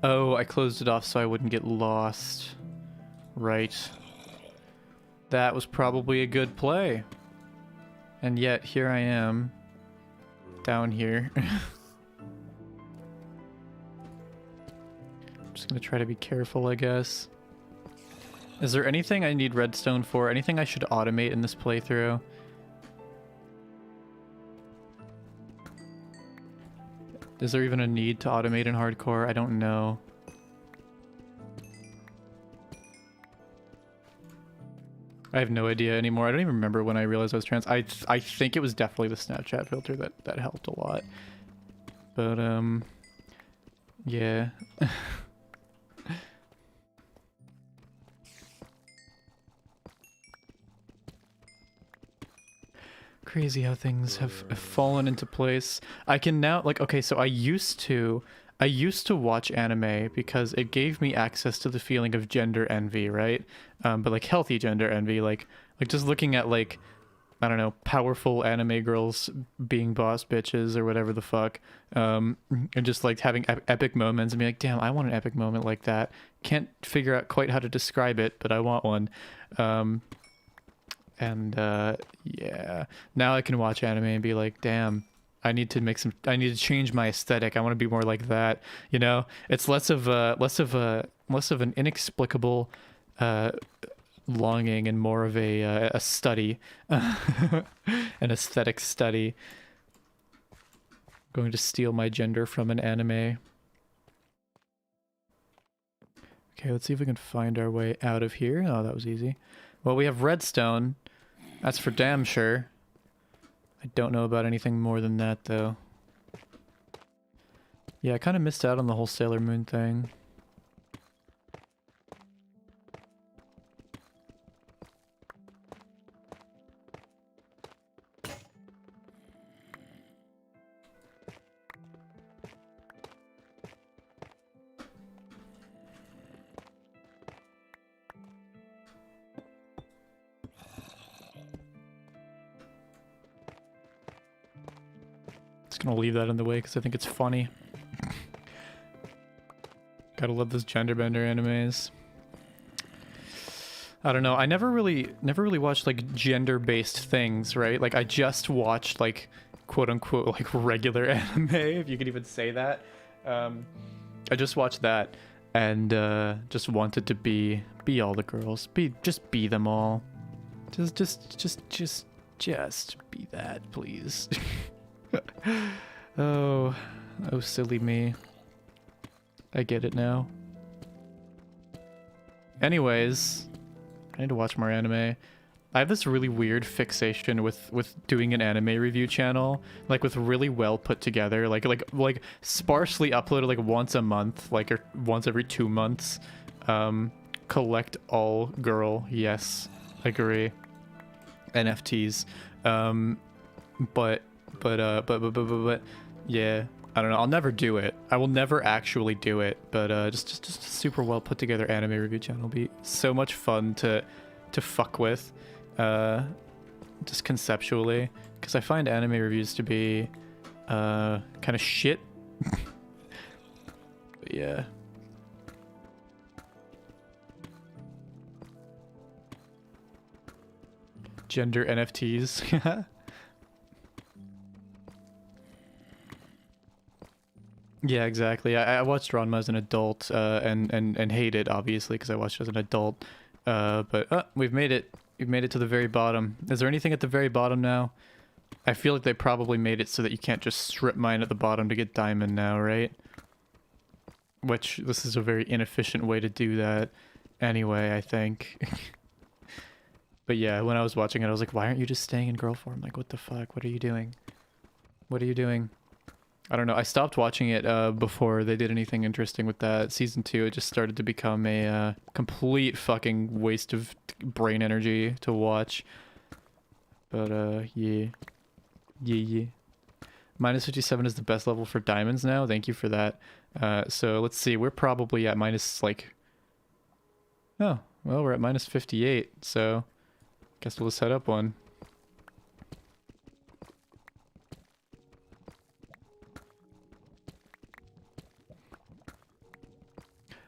Oh, I closed it off so I wouldn't get lost. Right. That was probably a good play. And yet, here I am. Down here. I'm just gonna try to be careful, I guess. Is there anything I need redstone for? Anything I should automate in this playthrough? Is there even a need to automate in hardcore? I don't know. I have no idea anymore. I don't even remember when I realized I was trans. I think it was definitely the Snapchat filter that helped a lot. But yeah. Crazy how things have fallen into place. I can now, like, okay, so I used to watch anime because it gave me access to the feeling of gender envy, right? But like healthy gender envy, like just looking at like, I don't know, powerful anime girls being boss bitches or whatever the fuck, and just like having epic moments and be like, damn, I want an epic moment like that. Can't figure out quite how to describe it, but I want one. And yeah, now I can watch anime and be like, damn, I need to change my aesthetic. I want to be more like that. You know, it's less of an inexplicable longing and more of a study, an aesthetic study. Going to steal my gender from an anime. Okay, let's see if we can find our way out of here. Oh, that was easy. Well, we have redstone. That's for damn sure. I don't know about anything more than that, though. Yeah, I kind of missed out on the whole Sailor Moon thing. Just gonna leave that in the way because I think it's funny. Gotta love those gender bender animes. I don't know. I never really watched like gender-based things, right? Like I just watched like quote unquote like regular anime, if you could even say that. I just watched that and just wanted to be all the girls. Just be them all. Just be that, please. Oh silly me. I get it now. Anyways, I need to watch more anime. I have this really weird fixation with doing an anime review channel, like with really well put together, like sparsely uploaded like once a month, like or once every 2 months. Collect all girl, yes, agree. NFTs, but yeah, I don't know. I'll never do it. I will never actually do it. But just a super well put together anime review channel would be so much fun to fuck with, just conceptually, because I find anime reviews to be kind of shit. But yeah. Gender NFTs. Yeah, exactly. I watched Ranma as an adult, and hate it obviously because I watched it as an adult. But we've made it. We've made it to the very bottom. Is there anything at the very bottom now? I feel like they probably made it so that you can't just strip mine at the bottom to get diamond now, right? Which this is a very inefficient way to do that. Anyway, I think. But yeah, when I was watching it, I was like, why aren't you just staying in girl form? Like, what the fuck? What are you doing? What are you doing? I don't know. I stopped watching it before they did anything interesting with that. Season 2, it just started to become a complete fucking waste of brain energy to watch. But yeah. Yeah. Minus 57 is the best level for diamonds now. Thank you for that. So let's see. We're probably at minus like... Oh, well, we're at minus 58. So guess we'll just head up one.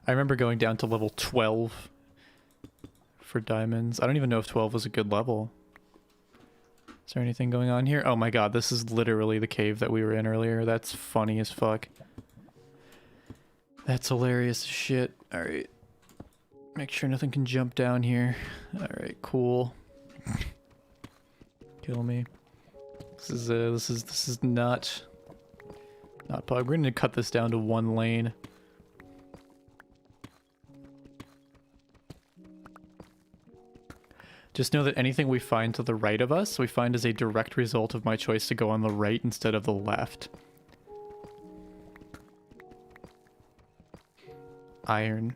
I remember going down to level 12 for diamonds. I don't even know if 12 was a good level. Is there anything going on here? Oh my god, this is literally the cave that we were in earlier. That's funny as fuck. That's hilarious as shit. Alright. Make sure nothing can jump down here. Alright, cool. Kill me. This is not pug. We're gonna cut this down to 1 lane. Just know that anything we find to the right of us, we find as a direct result of my choice to go on the right instead of the left. Iron.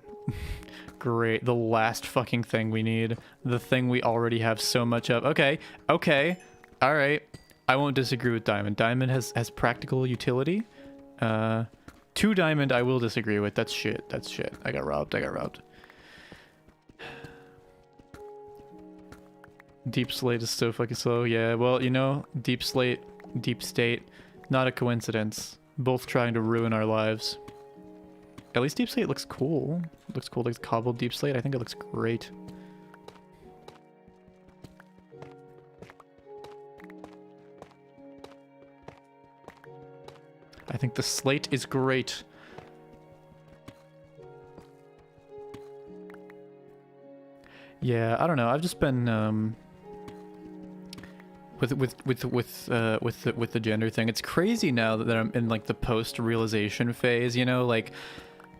Great. The last fucking thing we need. The thing we already have so much of. Okay. Okay. All right. I won't disagree with diamond. Diamond has practical utility. 2 diamond I will disagree with. That's shit. That's shit. I got robbed. I got robbed. Deep slate is so fucking slow. Yeah, well, you know, deep slate, deep state, not a coincidence. Both trying to ruin our lives. At least deep slate looks cool. Looks cool, like cobbled deep slate. I think it looks great. I think the slate is great. Yeah, I don't know. I've just been with the gender thing. It's crazy now that I'm in like the post-realization phase, you know, like,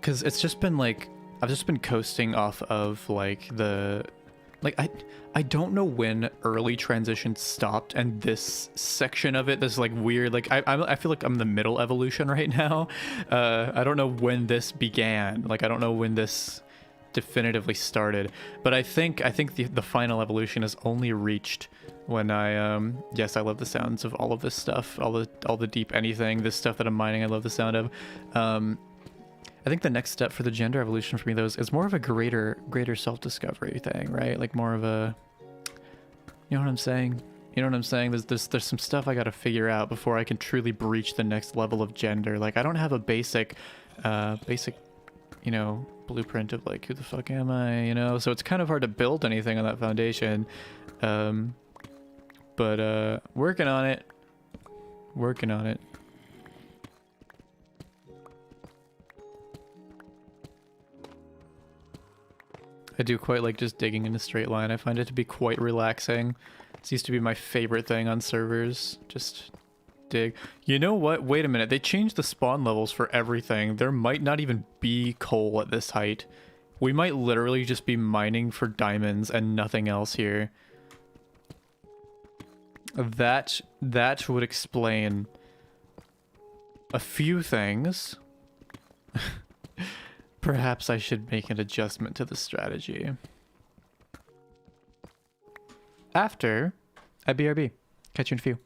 because it's just been like I've just been coasting off of like the I don't know when early transition stopped and this section of it, this like weird, like I feel like I'm the middle evolution right now. I don't know when this began. Like I don't know when this definitively started, but I think the final evolution is only reached when I yes, I love the sounds of all of this stuff, all the deep anything, this stuff that I'm mining. I love the sound of. I think the next step for the gender evolution for me though is more of a greater self-discovery thing, right? Like more of a, you know what I'm saying? You know what I'm saying? There's some stuff I gotta figure out before I can truly breach the next level of gender. Like I don't have a basic, you know, blueprint of like who the fuck am I, you know? So it's kind of hard to build anything on that foundation. But working on it. Working on it. I do quite like just digging in a straight line. I find it to be quite relaxing. This used to be my favorite thing on servers. Just dig. You know what? Wait a minute. They changed the spawn levels for everything. There might not even be coal at this height. We might literally just be mining for diamonds and nothing else here. That would explain a few things. Perhaps I should make an adjustment to the strategy. After at BRB. Catch you in a few.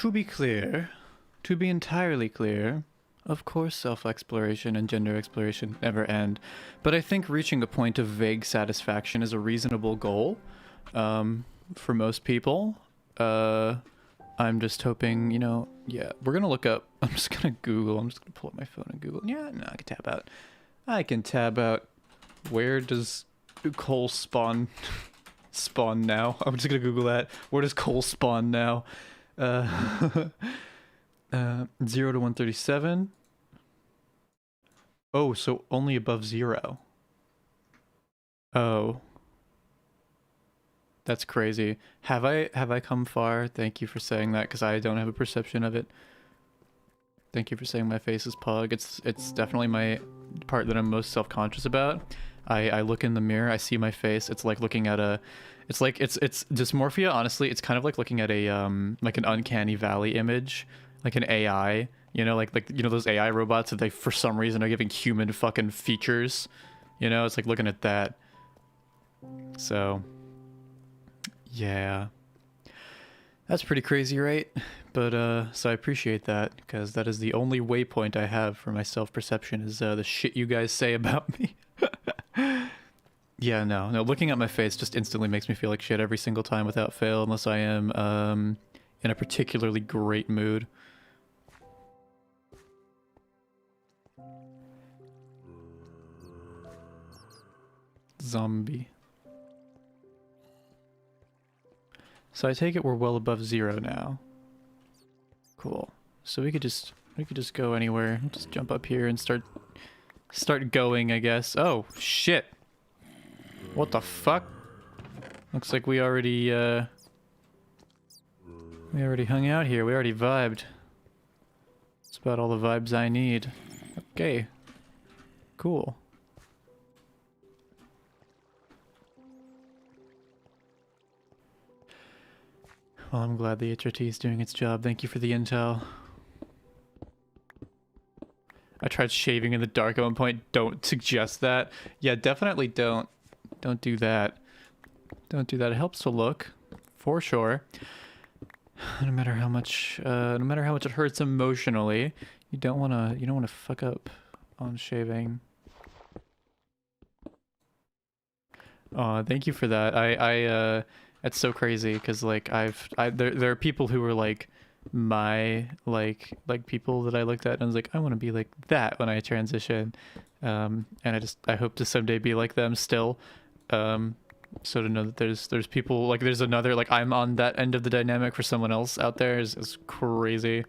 to be clear, to be entirely clear, of course self-exploration and gender exploration never end, but I think reaching a point of vague satisfaction is a reasonable goal for most people. I'm just hoping, you know, yeah, we're gonna look up, I'm just gonna pull up my phone and Google. Yeah, no, I can tab out, where does coal spawn now? I'm just gonna Google that. Where does coal spawn now? 0 to 137. Oh, so only above 0. Oh. That's crazy. Have I come far? Thank you for saying that, because I don't have a perception of it. Thank you for saying my face is pug. It's definitely my part that I'm most self-conscious about. I look in the mirror, I see my face. It's like looking at a, it's dysmorphia. Honestly, it's kind of like looking at a like an uncanny valley image, like an AI. You know, like you know those AI robots that they for some reason are giving human fucking features. You know, it's like looking at that. So, yeah, that's pretty crazy, right? But so I appreciate that, because that is the only waypoint I have for my self-perception is the shit you guys say about me. Yeah, no, looking at my face just instantly makes me feel like shit every single time without fail, unless I am in a particularly great mood. Zombie. So I take it we're well above 0 now. Cool. So we could just go anywhere. Just jump up here and start going, I guess. Oh shit! What the fuck? Looks like we already hung out here. We already vibed. That's about all the vibes I need. Okay. Cool. Well, I'm glad the HRT is doing its job. Thank you for the intel. I tried shaving in the dark at one point. Don't suggest that. Yeah, definitely don't do that. Don't do that. It helps to look, for sure. No matter how much it hurts emotionally, you don't wanna fuck up on shaving. Aw, thank you for that. It's so crazy, because like there are people who were like my like people that I looked at and I was like, I want to be like that when I transition, and I hope to someday be like them still. So to know that there's people like there's another like I'm on that end of the dynamic for someone else out there is crazy.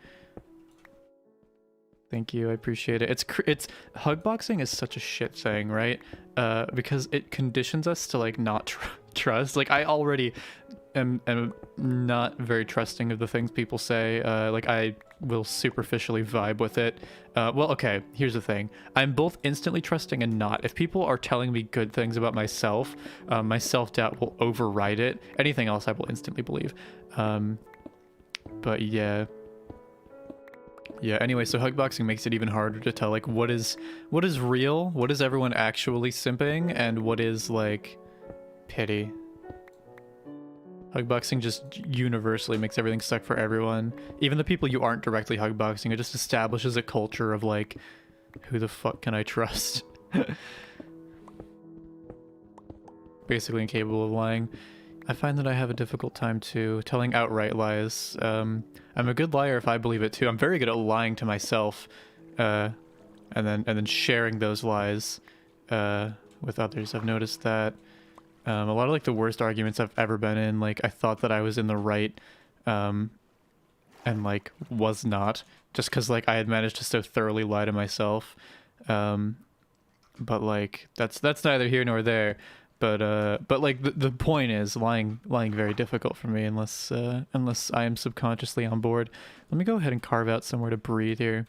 Thank you, I appreciate it. It's hugboxing is such a shit thing, right? Because it conditions us to like not trust. Like I already am not very trusting of the things people say. Like I will superficially vibe with it. Well, okay, here's the thing. I'm both instantly trusting and not. If people are telling me good things about myself, my self-doubt will override it. Anything else I will instantly believe. But yeah. Yeah, anyway, so hugboxing makes it even harder to tell like what is real, what is everyone actually simping, and what is like pity. Hugboxing just universally makes everything suck for everyone. Even the people you aren't directly hugboxing, it just establishes a culture of like, who the fuck can I trust? Basically incapable of lying. I find that I have a difficult time too telling outright lies. I'm a good liar if I believe it too. I'm very good at lying to myself, and then sharing those lies with others. I've noticed that a lot of like the worst arguments I've ever been in, like I thought that I was in the right, and like was not, just because like I had managed to so thoroughly lie to myself. But like that's neither here nor there. But like the point is lying very difficult for me unless I am subconsciously on board. Let me go ahead and carve out somewhere to breathe here.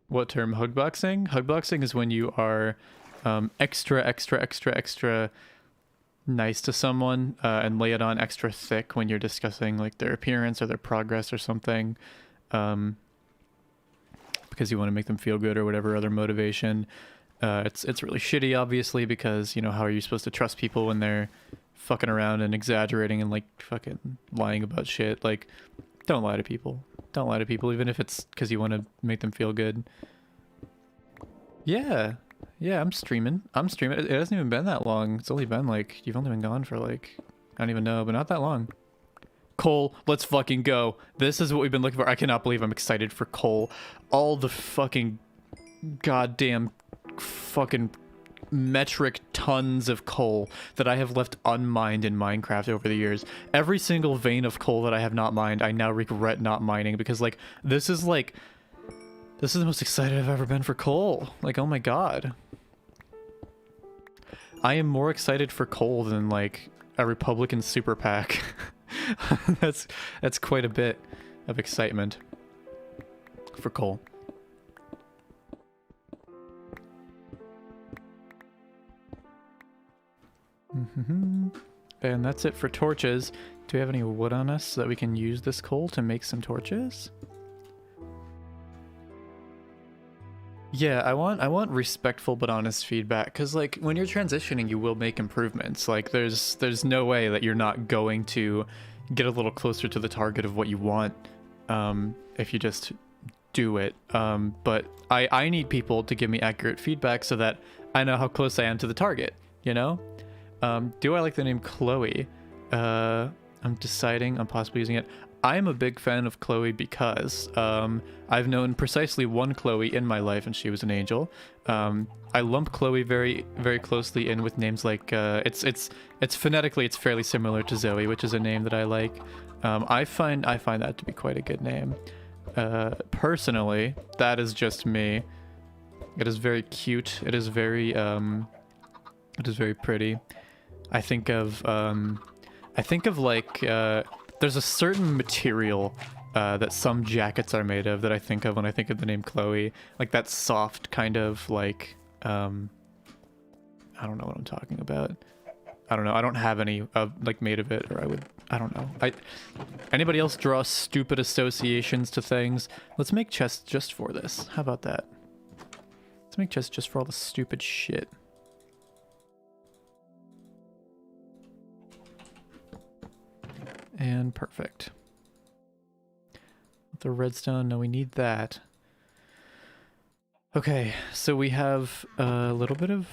What term? Hugboxing? Hugboxing is when you are extra nice to someone and lay it on extra thick when you're discussing like their appearance or their progress or something, because you want to make them feel good or whatever other motivation. It's really shitty, obviously, because, you know, how are you supposed to trust people when they're fucking around and exaggerating and like fucking lying about shit. Like, don't lie to people. Don't lie to people, even if it's because you want to make them feel good. Yeah. Yeah, I'm streaming. It hasn't even been that long. It's only been like, you've only been gone for like, I don't even know, but not that long. Cole, let's fucking go. This is what we've been looking for. I cannot believe I'm excited for Cole. All the fucking goddamn fucking metric tons of coal that I have left unmined in Minecraft over the years. Every single vein of coal that I have not mined, I now regret not mining because like this is the most excited I've ever been for coal. Like, oh my god. I am more excited for coal than like a Republican super PAC. that's quite a bit of excitement for coal. And that's it for torches. Do we have any wood on us so that we can use this coal to make some torches? Yeah, I want respectful but honest feedback, because like when you're transitioning you will make improvements. Like there's no way that you're not going to get a little closer to the target of what you want if you just do it. But I need people to give me accurate feedback so that I know how close I am to the target, you know? Do I like the name Chloe? I'm deciding on possibly using it. I'm a big fan of Chloe because I've known precisely one Chloe in my life, and she was an angel. I lump Chloe very, very closely in with names like it's phonetically it's fairly similar to Zoe, which is a name that I like. I find that to be quite a good name. Personally, that is just me. It is very cute. It is very pretty. I think of like there's a certain material that some jackets are made of that I think of when I think of the name Chloe. Like that soft kind of like I don't know what I'm talking about. I don't know. I don't have any like made of it, or I don't know. Anybody else draw stupid associations to things? Let's make chests just for this. How about that? Let's make chests just for all the stupid shit. And perfect. The redstone, no, we need that. Okay, so we have a little bit of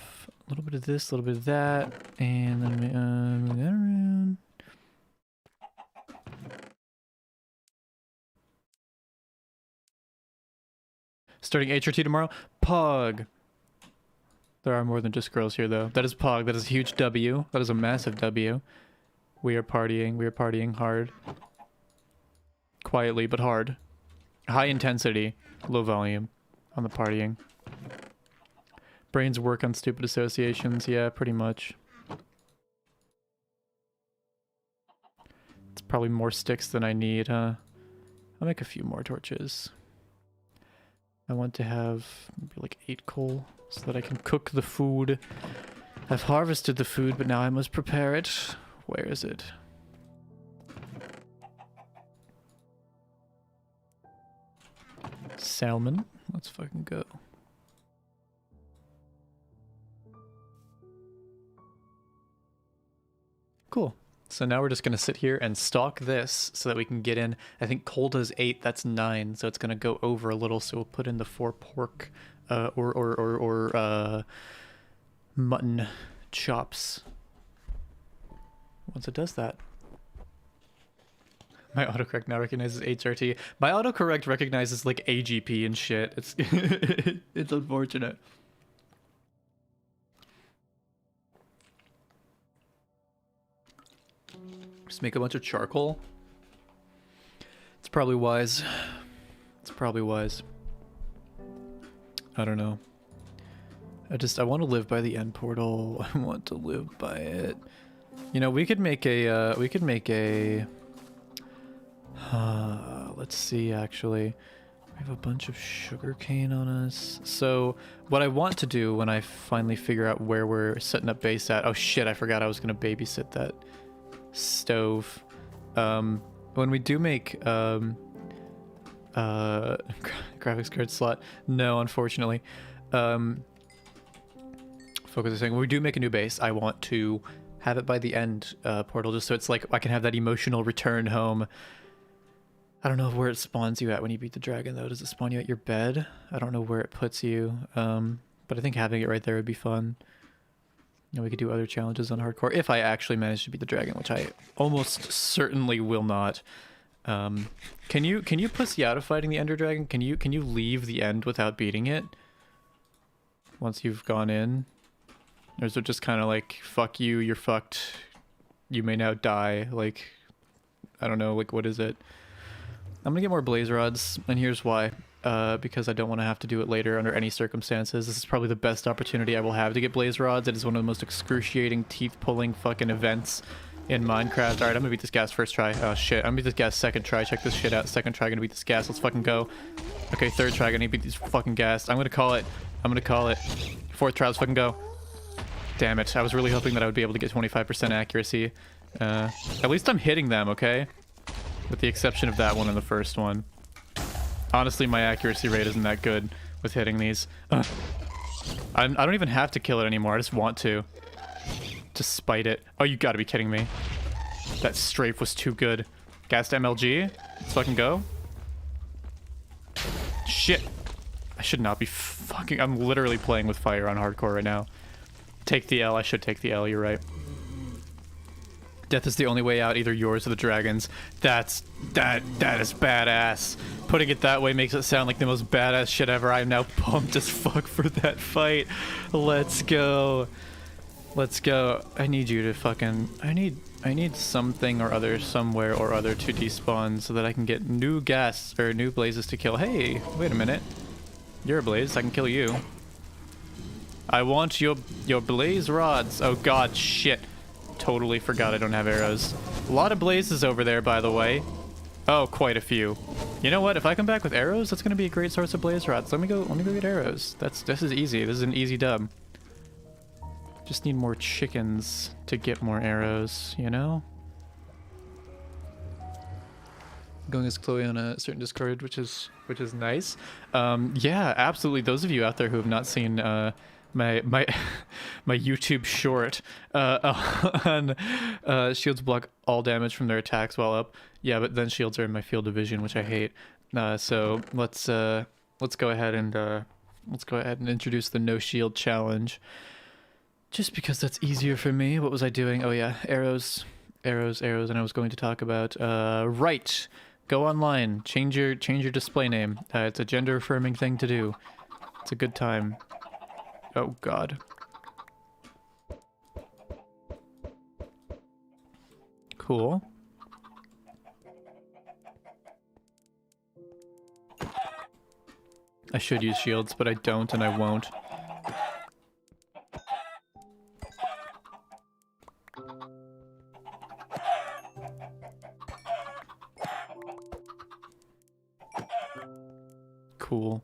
this, a little bit of that, and then we move that around. Starting HRT tomorrow? Pog. There are more than just girls here, though. That is Pog. That is a huge W. That is a massive W. We are partying. We are partying hard. Quietly, but hard. High intensity, low volume on the partying. Brains work on stupid associations. Yeah, pretty much. It's probably more sticks than I need, huh? I'll make a few more torches. I want to have maybe like 8 coal so that I can cook the food. I've harvested the food, but now I must prepare it. Where is it? Salmon. Let's fucking go. Cool. So now we're just going to sit here and stalk this so that we can get in. I think Cole does 8, that's 9, so it's going to go over a little, so we'll put in the 4 pork or mutton chops. Once it does that. My autocorrect now recognizes HRT. My autocorrect recognizes like AGP and shit. It's it's unfortunate. Just make a bunch of charcoal. It's probably wise. It's probably wise. I don't know. I want to live by the end portal. I want to live by it. You know, we could make a, let's see, actually. We have a bunch of sugarcane on us. So, what I want to do when I finally figure out where we're setting up base at... Oh shit, I forgot I was going to babysit that stove. When we do make, graphics card slot... No, unfortunately. Focus is saying, when we do make a new base, I want to Have it by the end portal, just so it's like I can have that emotional return home. I don't know where it spawns you at when you beat the dragon, though. Does it spawn you at your bed? I don't know where it puts you, but I think having it right there would be fun. And we could do other challenges on hardcore if I actually manage to beat the dragon, which I almost certainly will not. Can you pussy out of fighting the Ender Dragon? Can you leave the end without beating it? Once you've gone in? Or is it just kind of like, fuck you, you're fucked, you may now die, like, I don't know, like, what is it? I'm gonna get more blaze rods, and here's why. Because I don't want to have to do it later under any circumstances. This is probably the best opportunity I will have to get blaze rods. It is one of the most excruciating, teeth-pulling fucking events in Minecraft. Alright, I'm gonna beat this gas first try. Oh shit, I'm gonna beat this gas second try. Check this shit out. Second try, gonna beat this gas. Let's fucking go. Okay, third try, gonna beat these fucking gas. I'm gonna call it. I'm gonna call it. Fourth try, let's fucking go. Damn it, I was really hoping that I would be able to get 25% accuracy. At least I'm hitting them, okay? With the exception of that one and the first one. Honestly, my accuracy rate isn't that good with hitting these. I don't even have to kill it anymore, I just want to. To spite it. Oh, you gotta be kidding me. That strafe was too good. Gassed MLG? Let's fucking go. Shit. I should not be fucking... I'm literally playing with fire on hardcore right now. Take the L. I should take the L, you're right. Death is the only way out, either yours or the dragon's. That is badass. Putting it that way makes it sound like the most badass shit ever. I am now pumped as fuck for that fight. Let's go. Let's go. I need you to fucking... I need something or other, somewhere or other to despawn so that I can get new gas, or new blazes to kill. Hey, wait a minute. You're a blaze, I can kill you. I want your blaze rods. Oh god, shit. Totally forgot I don't have arrows. A lot of blazes over there, by the way. Oh, quite a few. You know what? If I come back with arrows, that's gonna be a great source of blaze rods. Let me go get arrows. This is easy. This is an easy dub. Just need more chickens to get more arrows, you know? Going as Chloe on a certain Discord, which is nice. Yeah, absolutely. Those of you out there who have not seen my my YouTube short on shields block all damage from their attacks while up. Yeah, but then shields are in my field of vision, which I hate. So let's go ahead and introduce the no shield challenge. Just because that's easier for me. What was I doing? Oh yeah, arrows, and I was going to talk about right. Go online, change your display name. It's a gender affirming thing to do. It's a good time. Oh god. Cool. I should use shields, but I don't and I won't. Cool.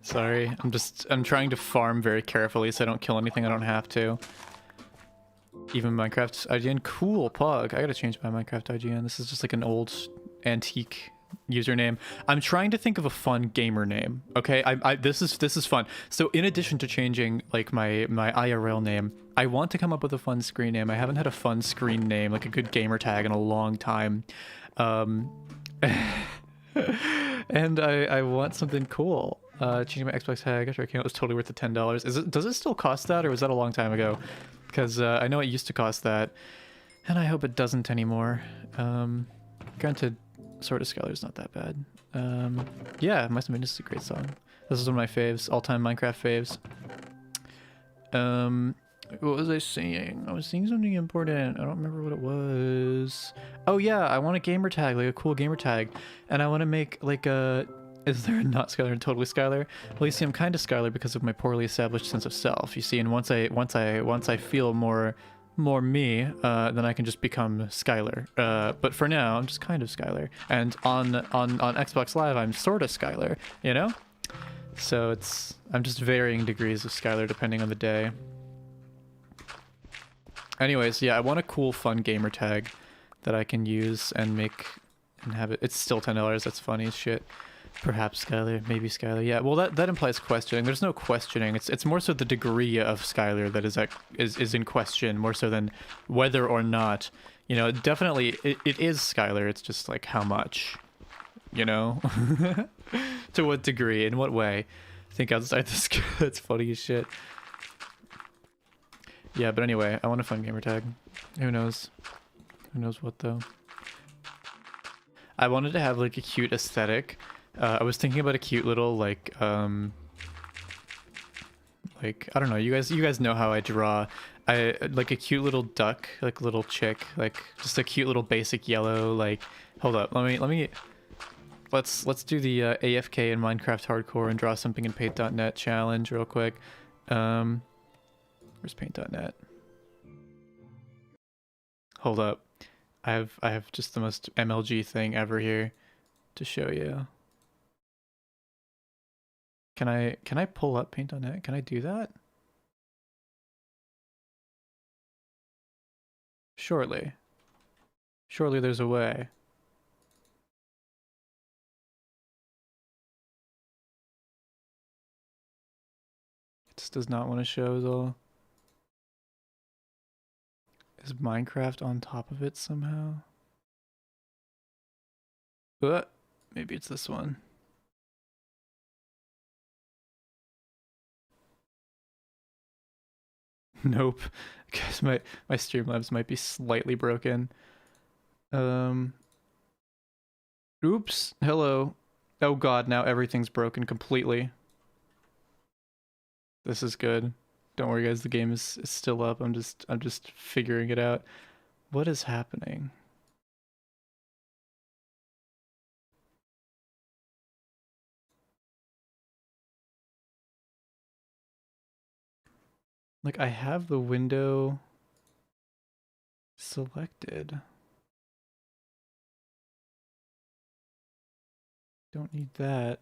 Sorry, I'm trying to farm very carefully so I don't kill anything I don't have to. Even Minecraft IGN. Cool, Pug. I gotta change my Minecraft IGN. This is just like an old antique username. I'm trying to think of a fun gamer name. Okay, this is fun. So in addition to changing like my IRL name, I want to come up with a fun screen name. I haven't had a fun screen name, like a good gamer tag, in a long time. And I want something cool. Changing my Xbox tag after account was totally worth the $10. Does it still cost that, or was that a long time ago? Because I know it used to cost that, and I hope it doesn't anymore. Granted, Sword of Scholar is not that bad. Yeah, Mice and Midnight is a great song. This is one of my faves, all-time Minecraft faves. What was I saying? I was saying something important. I don't remember what it was. Oh yeah, I want a gamer tag, like a cool gamer tag. And I want to make like a... Is there a not Skylar and totally Skylar? Well, you see, I'm kind of Skylar because of my poorly established sense of self. You see, and once I feel more me, then I can just become Skylar. But for now, I'm just kind of Skylar. And on Xbox Live, I'm sort of Skylar, you know? So I'm just varying degrees of Skylar depending on the day. Anyways, yeah, I want a cool, fun gamer tag that I can use and make and have it. It's still $10. That's funny as shit. Perhaps Skylar, maybe Skylar. Yeah, well that implies questioning. There's no questioning. It's more so the degree of Skylar that is in question, more so than whether or not. You know, definitely it is Skylar. It's just like how much, you know? To what degree, in what way? Think outside this. That's funny as shit. Yeah, but anyway, I want a fun gamer tag. Who knows? Who knows what though? I wanted to have like a cute aesthetic. I was thinking about a cute little like I don't know, you guys know how I draw. I like a cute little duck, like a little chick, like just a cute little basic yellow, like hold up, let's do the AFK in Minecraft hardcore and draw something in paint.net challenge real quick. Where's paint.net? Hold up. I have just the most MLG thing ever here to show you. Can I pull up paint.net? Can I do that? Surely. Surely there's a way. It just does not want to show at all. Is Minecraft on top of it somehow? Maybe it's this one. Nope. Guess my Streamlabs might be slightly broken. Oops. Hello. Oh god, now everything's broken completely. This is good. Don't worry guys, the game is still up. I'm just figuring it out. What is happening? Like I have the window selected. Don't need that.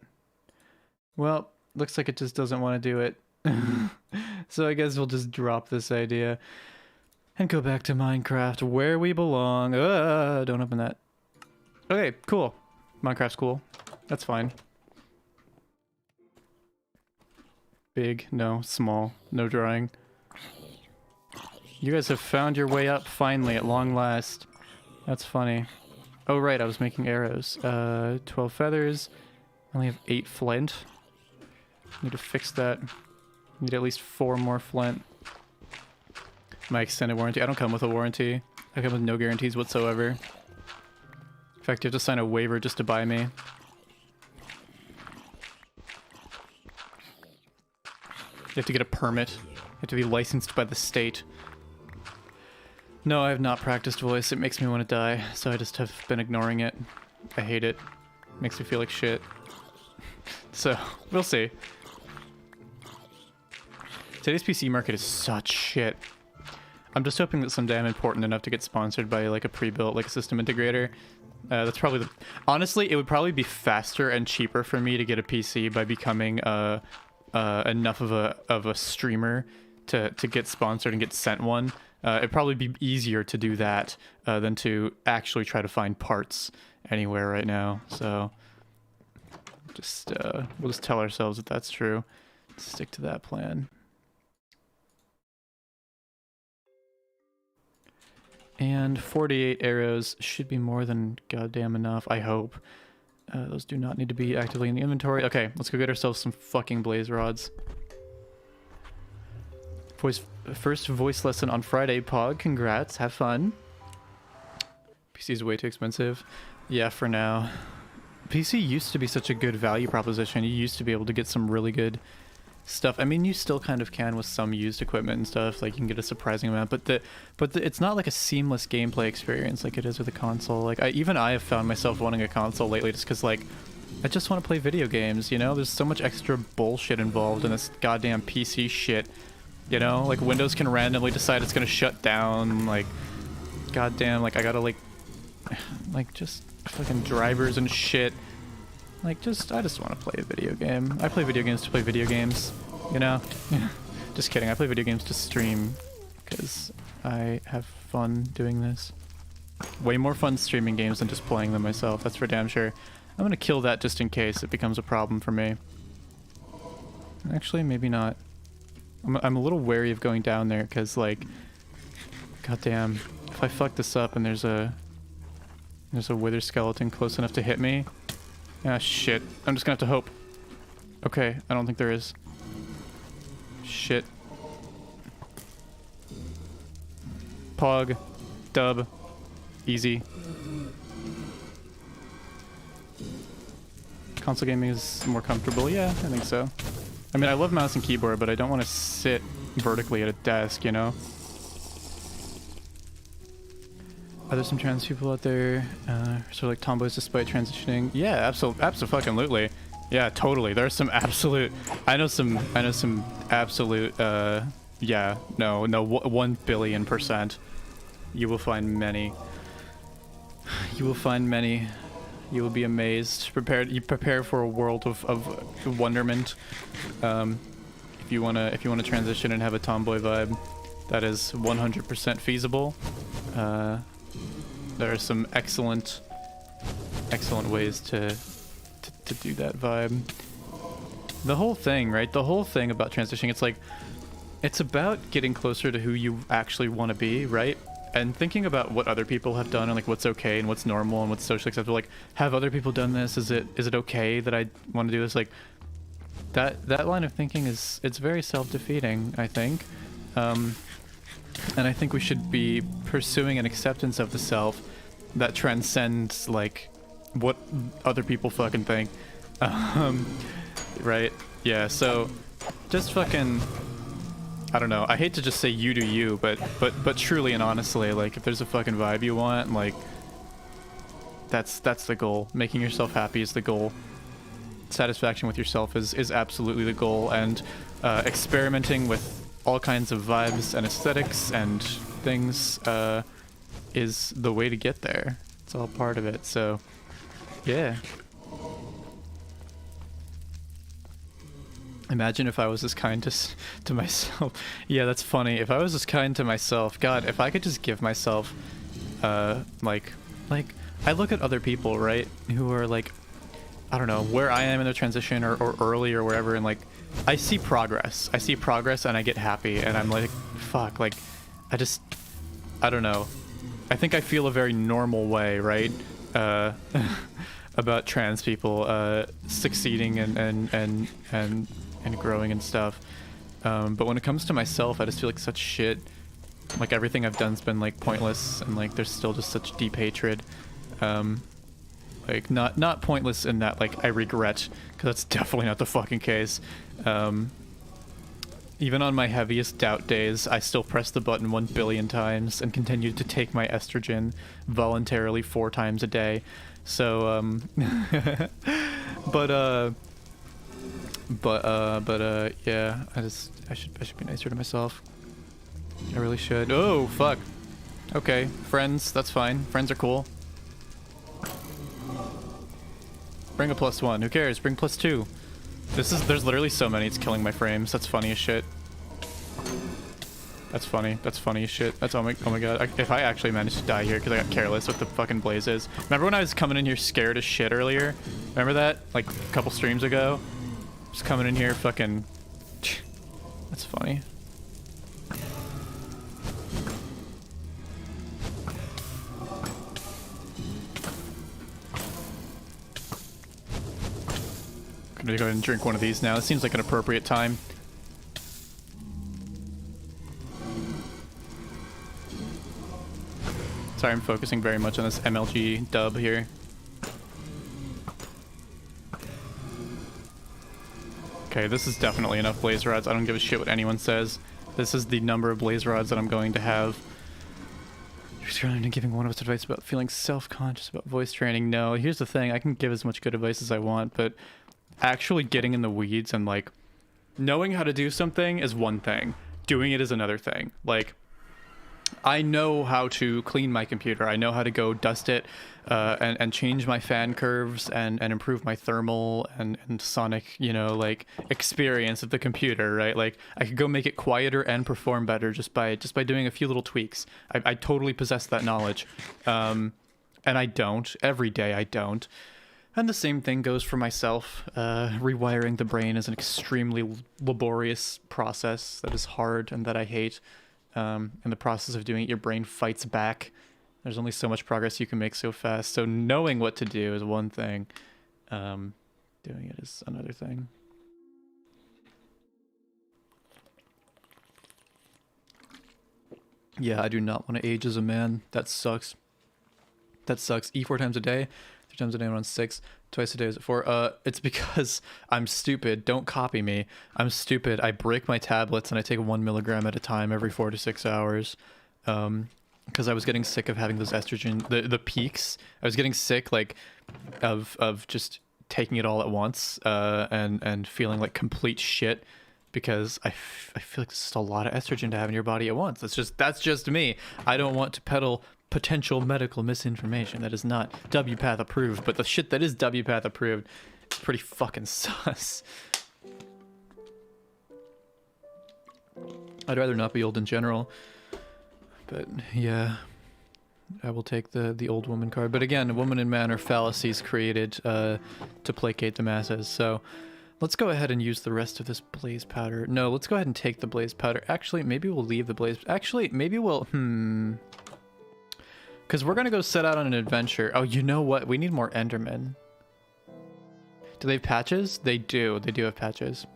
Well, looks like it just doesn't want to do it. So I guess we'll just drop this idea and go back to Minecraft where we belong. Don't open that. Okay, cool. Minecraft's cool. That's fine. Big, no. Small, no drawing. You guys have found your way up finally at long last. That's funny. Oh right, I was making arrows. 12 feathers. I only have 8 flint. Need to fix that. Need at least 4 more flint. My extended warranty. I don't come with a warranty. I come with no guarantees whatsoever. In fact, you have to sign a waiver just to buy me. You have to get a permit. You have to be licensed by the state. No, I have not practiced voice. It makes me want to die, so I just have been ignoring it. I hate it. Makes me feel like shit. So, we'll see. Today's PC market is such shit. I'm just hoping that someday I'm important enough to get sponsored by like a pre-built like a system integrator. That's probably the... Honestly, it would probably be faster and cheaper for me to get a PC by becoming enough of a streamer to get sponsored and get sent one. It'd probably be easier to do that than to actually try to find parts anywhere right now. So just we'll just tell ourselves that that's true. Stick to that plan. And 48 arrows should be more than goddamn enough, I hope. Those do not need to be actively in the inventory. Okay, let's go get ourselves some fucking blaze rods. First voice lesson on Friday, Pog. Congrats, have fun. PC's way too expensive. Yeah, for now. PC used to be such a good value proposition. You used to be able to get some really good stuff. I mean, you still kind of can with some used equipment and stuff. Like you can get a surprising amount, but it's not like a seamless gameplay experience like it is with a console. Like even I have found myself wanting a console lately just because like I just want to play video games. You know, there's so much extra bullshit involved in this goddamn PC shit. You know, like Windows can randomly decide it's gonna shut down. Like, goddamn, like I gotta like just fucking drivers and shit. Like, I just want to play a video game. I play video games to play video games, you know? Just kidding, I play video games to stream, because I have fun doing this. Way more fun streaming games than just playing them myself, that's for damn sure. I'm gonna kill that just in case it becomes a problem for me. Actually, maybe not. I'm a little wary of going down there because, like, goddamn, if I fuck this up and there's a wither skeleton close enough to hit me, ah shit, I'm just gonna have to hope. Okay, I don't think there is. Shit. Pog, dub, easy. Console gaming is more comfortable. Yeah, I think so. I mean, I love mouse and keyboard, but I don't want to sit vertically at a desk, you know? Are there some trans people out there, sort of like tomboys despite transitioning? Yeah, absolutely. Yeah, totally. There's some absolute, I know some absolute, yeah, no, 1 billion%. You will find many. You will find many. You will be amazed. You prepare for a world of wonderment. If you wanna transition and have a tomboy vibe, that is 100% feasible. There are some excellent ways to do that vibe. The whole thing, right? The whole thing about transitioning, it's like, it's about getting closer to who you actually want to be, right? And thinking about what other people have done and like what's okay and what's normal and what's socially acceptable. Like, have other people done this? Is it okay that I want to do this? Like, that line of thinking it's very self-defeating, I think. And I think we should be pursuing an acceptance of the self that transcends like what other people fucking think. Right? Yeah, so just fucking, I don't know. I hate to just say you do you, but truly and honestly, like, if there's a fucking vibe you want, like, that's the goal. Making yourself happy is the goal. Satisfaction with yourself is absolutely the goal, and experimenting with all kinds of vibes and aesthetics and things is the way to get there. It's all part of it. So, yeah. Imagine if I was as kind to myself. Yeah, that's funny. If I was as kind to myself, God, if I could just give myself, like, I look at other people, right, who are like, I don't know, where I am in their transition or early or wherever, and like, I see progress. I see progress and I get happy, and I'm like, fuck, like, I don't know. I think I feel a very normal way, right, about trans people succeeding and growing and stuff. But when it comes to myself, I just feel like such shit. Like, everything I've done's been like pointless, and like there's still just such deep hatred. Like, not pointless in that like I regret, because that's definitely not the fucking case. Even on my heaviest doubt days, I still press the button 1 billion times and continue to take my estrogen voluntarily 4 times a day. So yeah, I should be nicer to myself. I really should. Oh, fuck. Okay, friends, that's fine. Friends are cool. Bring a +1. Who cares? Bring +2. There's literally so many, it's killing my frames. That's funny as shit. That's funny. That's funny as shit. That's, oh my god. If I actually managed to die here because I got careless with the fucking blazes. Remember when I was coming in here scared as shit earlier? Remember that? Like, a couple streams ago? Just coming in here fucking... That's funny. I'm gonna go ahead and drink one of these now. It seems like an appropriate time. Sorry, I'm focusing very much on this MLG dub here. Okay, this is definitely enough blaze rods. I don't give a shit what anyone says. This is the number of blaze rods that I'm going to have. You're scrolling and giving one of us advice about feeling self-conscious about voice training. No, here's the thing. I can give as much good advice as I want, but actually getting in the weeds and like knowing how to do something is one thing. Doing it is another thing. Like, I know how to clean my computer. I know how to go dust it and change my fan curves and improve my thermal and sonic, you know, like, experience of the computer, right? Like, I could go make it quieter and perform better just by doing a few little tweaks. I totally possess that knowledge. And I don't. Every day I don't. And the same thing goes for myself. Rewiring the brain is an extremely laborious process that is hard and that I hate. In the process of doing it, your brain fights back. There's only so much progress you can make so fast. So knowing what to do is one thing. Doing it is another thing. Yeah, I do not want to age as a man. That sucks. That sucks. Eat 4 times a day. 3 times a day around 6. Twice a day is at 4. It's because I'm stupid. Don't copy me. I'm stupid. I break my tablets and I take 1 milligram at a time every 4 to 6 hours. Because I was getting sick of having those estrogen, the peaks. I was getting sick like of just taking it all at once and feeling like complete shit because I feel like there's just a lot of estrogen to have in your body at once. That's just me. I don't want to peddle potential medical misinformation. That is not WPATH approved, but the shit that is WPATH approved is pretty fucking sus. I'd rather not be old in general, but yeah, I will take the old woman card. But again, woman and man are fallacies created to placate the masses. So let's go ahead and use the rest of this blaze powder. No, let's go ahead and take the blaze powder. Actually, maybe we'll leave the blaze. Actually, maybe we'll because we're going to go set out on an adventure. Oh, you know what? We need more Endermen. Do they have patches? They do. They do have patches.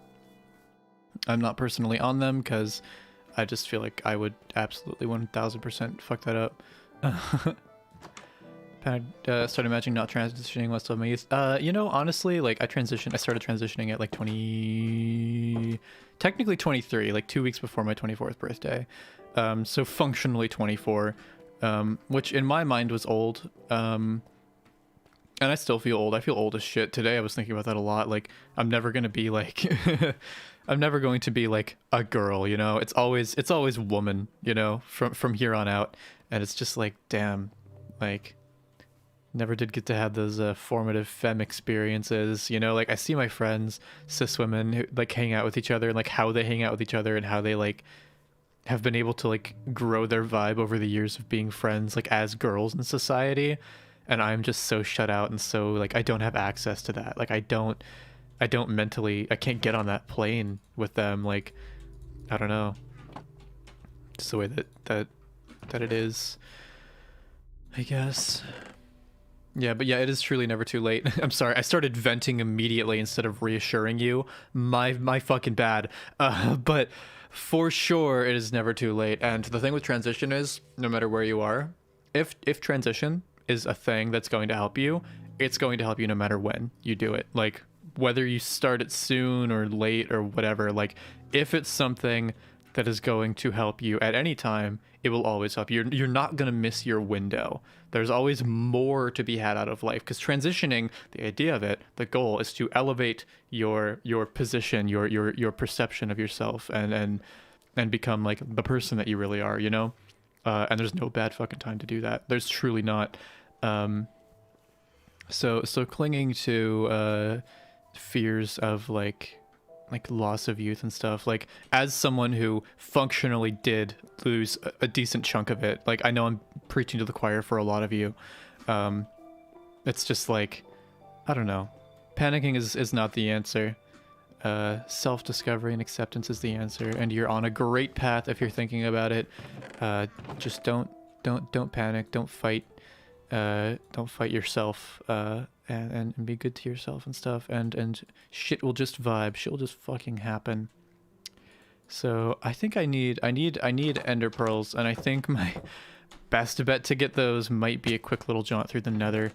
I'm not personally on them because I just feel like I would absolutely 1000% fuck that up. Started imagining not transitioning most of my youth. You know, honestly, like I started transitioning at like technically 23, like 2 weeks before my 24th birthday. So functionally 24. Which in my mind was old. And I still feel old. I feel old as shit. Today I was thinking about that a lot. Like, I'm never going to be like, I'm never going to be like a girl, you know? It's always woman, you know, from here on out. And it's just like, damn, like, never did get to have those formative femme experiences, you know? Like, I see my friends, cis women, who like hang out with each other and like how they hang out with each other and how they like have been able to like grow their vibe over the years of being friends like as girls in society, and I'm just so shut out and so like I don't have access to that. Like I don't mentally, I can't get on that plane with them. Like I don't know, just the way that it is, I guess. Yeah, but yeah, it is truly never too late. I'm sorry, I started venting immediately instead of reassuring you. My fucking bad. But for sure, it is never too late. And the thing with transition is, no matter where you are, if transition is a thing that's going to help you, it's going to help you no matter when you do it. Like, whether you start it soon or late or whatever, like, if it's something that is going to help you at any time, it will always help you. You're not going to miss your window. There's always more to be had out of life, because transitioning, the idea of it, the goal is to elevate your position, your perception of yourself, and become like the person that you really are, you know? And there's no bad fucking time to do that. There's truly not. So clinging to fears of like loss of youth and stuff, like as someone who functionally did lose a decent chunk of it, like I know I'm preaching to the choir for a lot of you, it's just like, I don't know, panicking is not the answer. Self-discovery and acceptance is the answer, and you're on a great path if you're thinking about it. Just don't panic, don't fight yourself, and be good to yourself and stuff, and shit will just vibe, shit will just fucking happen. So I think I need ender pearls, and I think my best bet to get those might be a quick little jaunt through the nether.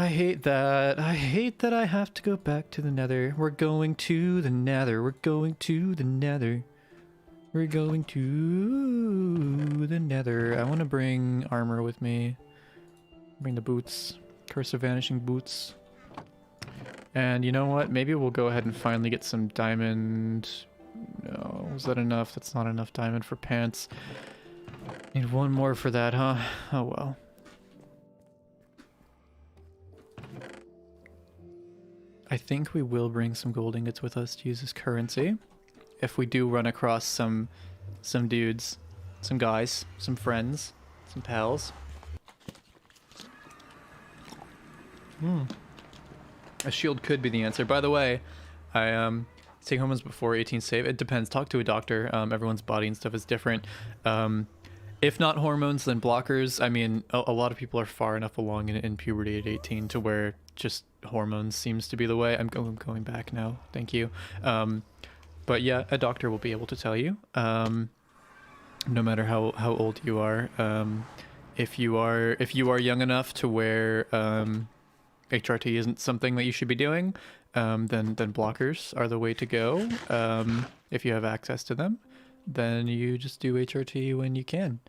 I hate that I have to go back to the nether. We're going to the nether. We're going to the nether. We're going to the nether. I want to bring armor with me. Bring the boots. Curse of Vanishing Boots. And you know what? Maybe we'll go ahead and finally get some diamond. No, was that enough? That's not enough diamond for pants. Need one more for that, huh? Oh well. I think we will bring some gold ingots with us to use as currency. If we do run across some dudes, some guys, some friends, some pals. A shield could be the answer. By the way, I take hormones before 18 save. It depends. Talk to a doctor. Everyone's body and stuff is different. If not hormones, then blockers. I mean, a lot of people are far enough along in puberty at 18 to where just hormones seems to be the way. I'm going back now. Thank you. But yeah, a doctor will be able to tell you. No matter how old you are. If you are young enough to where HRT isn't something that you should be doing, then blockers are the way to go. If you have access to them, then you just do HRT when you can.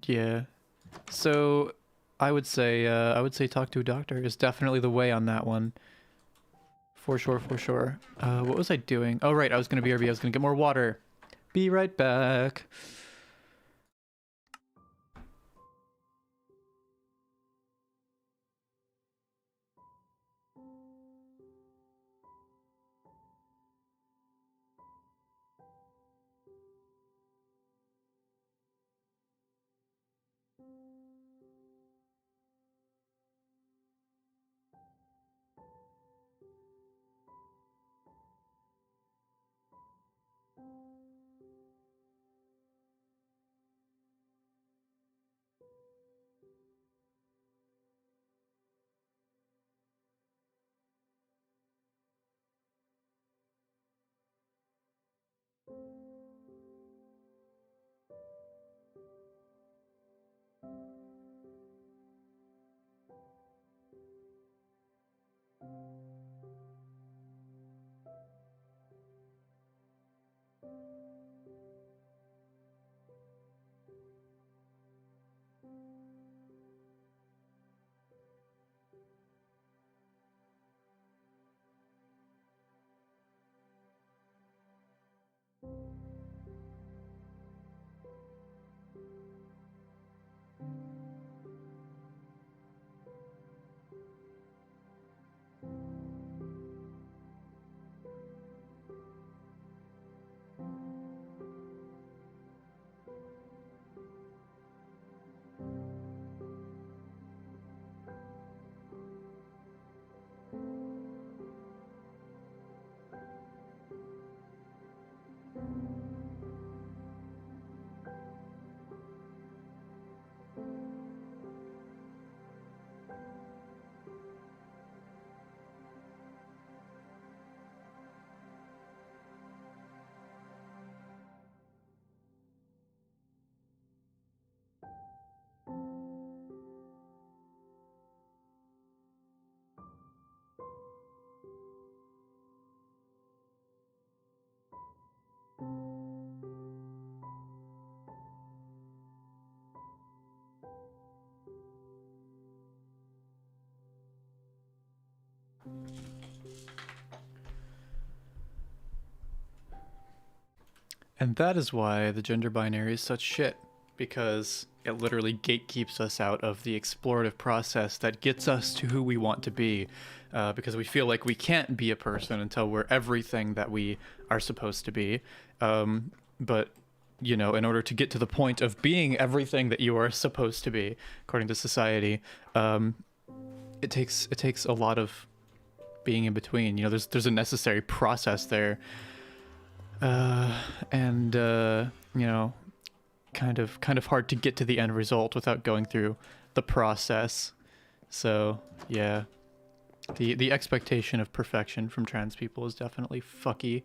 Yeah. So I would say talk to a doctor is definitely the way on that one. For sure, for sure. What was I doing? Oh right, I was gonna BRB. I was gonna get more water. Be right back. And that is why the gender binary is such shit, because it literally gatekeeps us out of the explorative process that gets us to who we want to be, because we feel like we can't be a person until we're everything that we are supposed to be. But, you know, in order to get to the point of being everything that you are supposed to be, according to society, it takes a lot of being in between. You know, there's a necessary process there. And you know, kind of hard to get to the end result without going through the process. So yeah, the expectation of perfection from trans people is definitely fucky,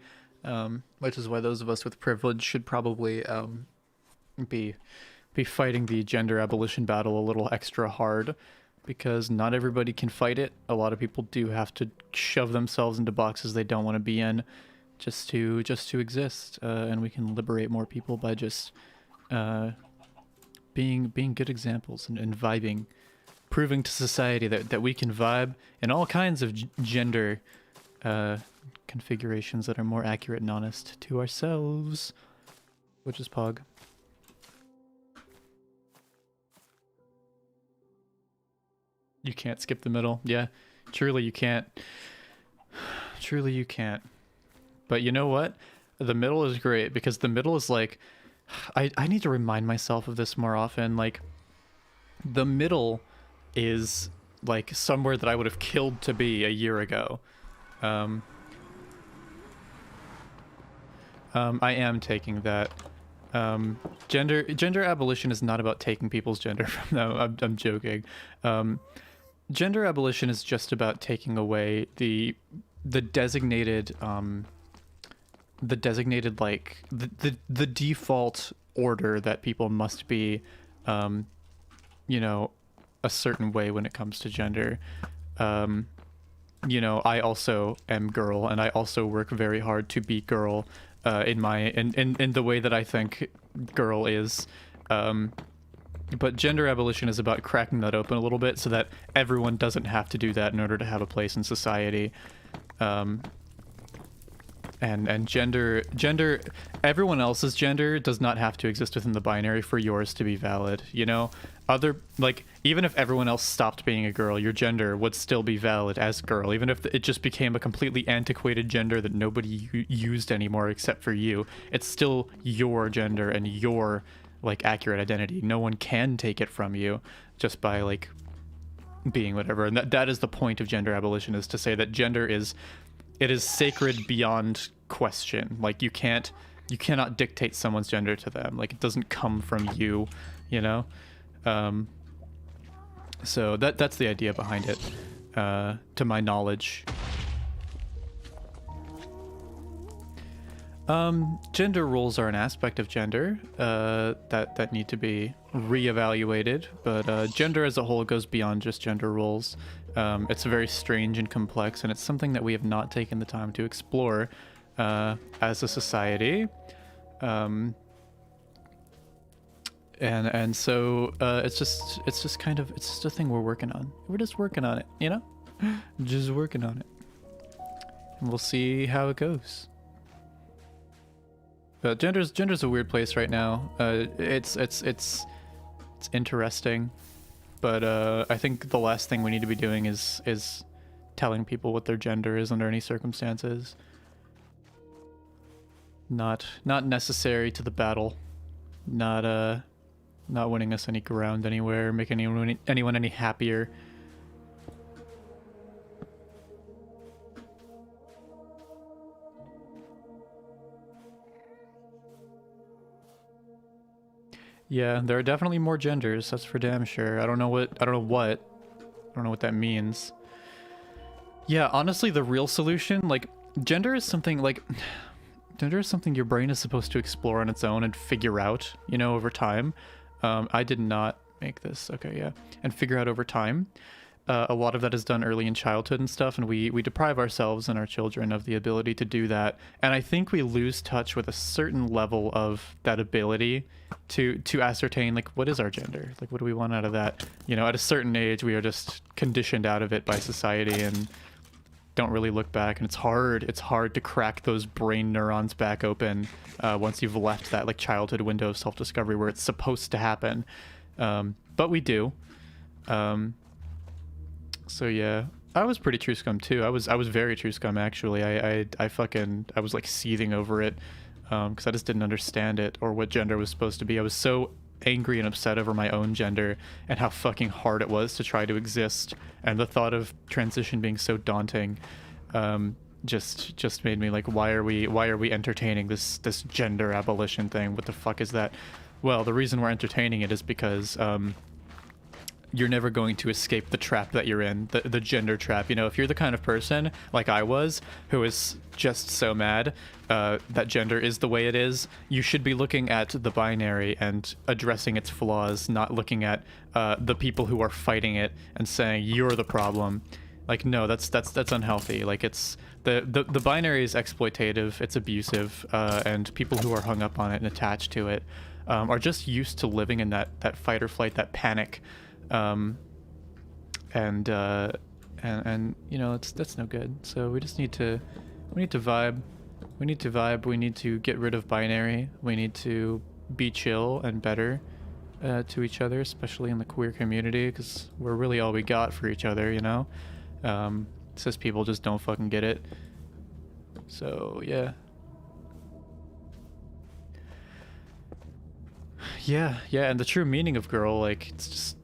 which is why those of us with privilege should probably be fighting the gender abolition battle a little extra hard, because not everybody can fight it. A lot of people do have to shove themselves into boxes they don't want to be in, just to exist, and we can liberate more people by just being good examples and vibing, proving to society that we can vibe in all kinds of gender configurations that are more accurate and honest to ourselves, which is Pog. You can't skip the middle. Yeah, truly you can't. Truly you can't. But you know what? The middle is great, because the middle is like, I need to remind myself of this more often. Like, The middle is like somewhere that I would have killed to be a year ago. I am taking that. Gender abolition is not about taking people's gender from them. I'm joking. Gender abolition is just about taking away the designated like the default order that people must be, you know, a certain way when it comes to gender. You know, I also am girl, and I also work very hard to be girl, in the way that I think girl is. But gender abolition is about cracking that open a little bit so that everyone doesn't have to do that in order to have a place in society. And gender, everyone else's gender does not have to exist within the binary for yours to be valid, you know? Like, even if everyone else stopped being a girl, your gender would still be valid as girl, even if it just became a completely antiquated gender that nobody used anymore except for you. It's still your gender and your, like, accurate identity. No one can take it from you just by, like, being whatever. And that is the point of gender abolition, is to say that gender is... it is sacred beyond question. Like, you cannot dictate someone's gender to them. Like, it doesn't come from you, you know? So that's the idea behind it, to my knowledge. Gender roles are an aspect of gender that need to be reevaluated, but gender as a whole goes beyond just gender roles. It's very strange and complex, and it's something that we have not taken the time to explore as a society. And so it's just a thing we're working on. We're just working on it, you know? Just working on it. And we'll see how it goes. But gender's a weird place right now. It's interesting, but I think the last thing we need to be doing is telling people what their gender is under any circumstances. Not necessary to the battle. Not winning us any ground anywhere, making anyone any happier. Yeah, there are definitely more genders, that's for damn sure. I don't know what that means. Yeah, honestly, the real solution, like, gender is something your brain is supposed to explore on its own and figure out, you know, over time. I did not make this, okay, yeah. And figure out over time. A lot of that is done early in childhood and stuff, and we deprive ourselves and our children of the ability to do that. And I think we lose touch with a certain level of that ability to ascertain, like, what is our gender? Like, what do we want out of that? You know, at a certain age, we are just conditioned out of it by society and don't really look back. And it's hard to crack those brain neurons back open once you've left that, like, childhood window of self-discovery where it's supposed to happen. But we do. So yeah, I was pretty true scum too. I was very true scum actually. I was like seething over it because I just didn't understand it or what gender was supposed to be. I was so angry and upset over my own gender and how fucking hard it was to try to exist, and the thought of transition being so daunting just made me like, why are we entertaining this gender abolition thing? What the fuck is that? Well, the reason we're entertaining it is because you're never going to escape the trap that you're in, the gender trap. You know, if you're the kind of person like I was, who is just so mad that gender is the way it is, you should be looking at the binary and addressing its flaws, not looking at the people who are fighting it and saying you're the problem. Like, no, that's unhealthy. Like, it's the binary is exploitative, it's abusive, and people who are hung up on it and attached to it are just used to living in that fight or flight, that panic. And you know, that's no good. So we need to vibe. We need to get rid of binary. We need to be chill and better to each other, especially in the queer community, because we're really all we got for each other, you know? Cis people just don't fucking get it. So yeah. Yeah, and the true meaning of girl, like, it's just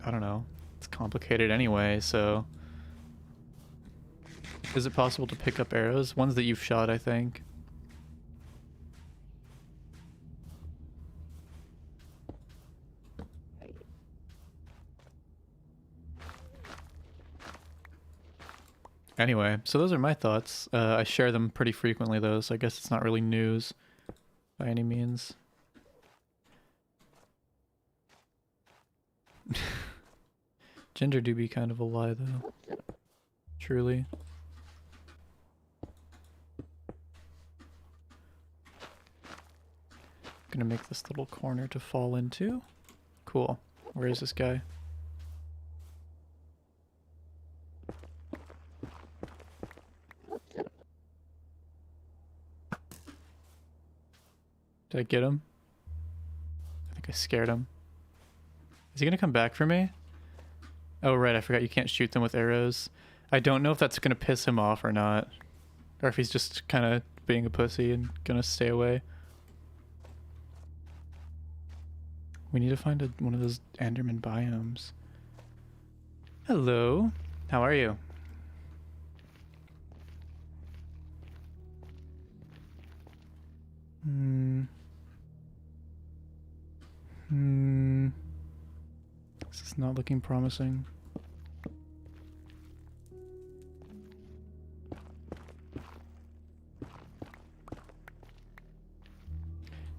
I don't know. It's complicated anyway, so... Is it possible to pick up arrows? Ones that you've shot, I think. Anyway, so those are my thoughts. I share them pretty frequently though, so I guess it's not really news by any means. Gender do be kind of a lie though. Truly. Gonna make this little corner to fall into. Cool. Where is this guy? Did I get him? I think I scared him. Is he gonna come back for me? Oh right, I forgot you can't shoot them with arrows. I don't know if that's gonna piss him off or not. Or if he's just kind of being a pussy and gonna stay away. We need to find one of those Enderman biomes. Hello. How are you? This is not looking promising.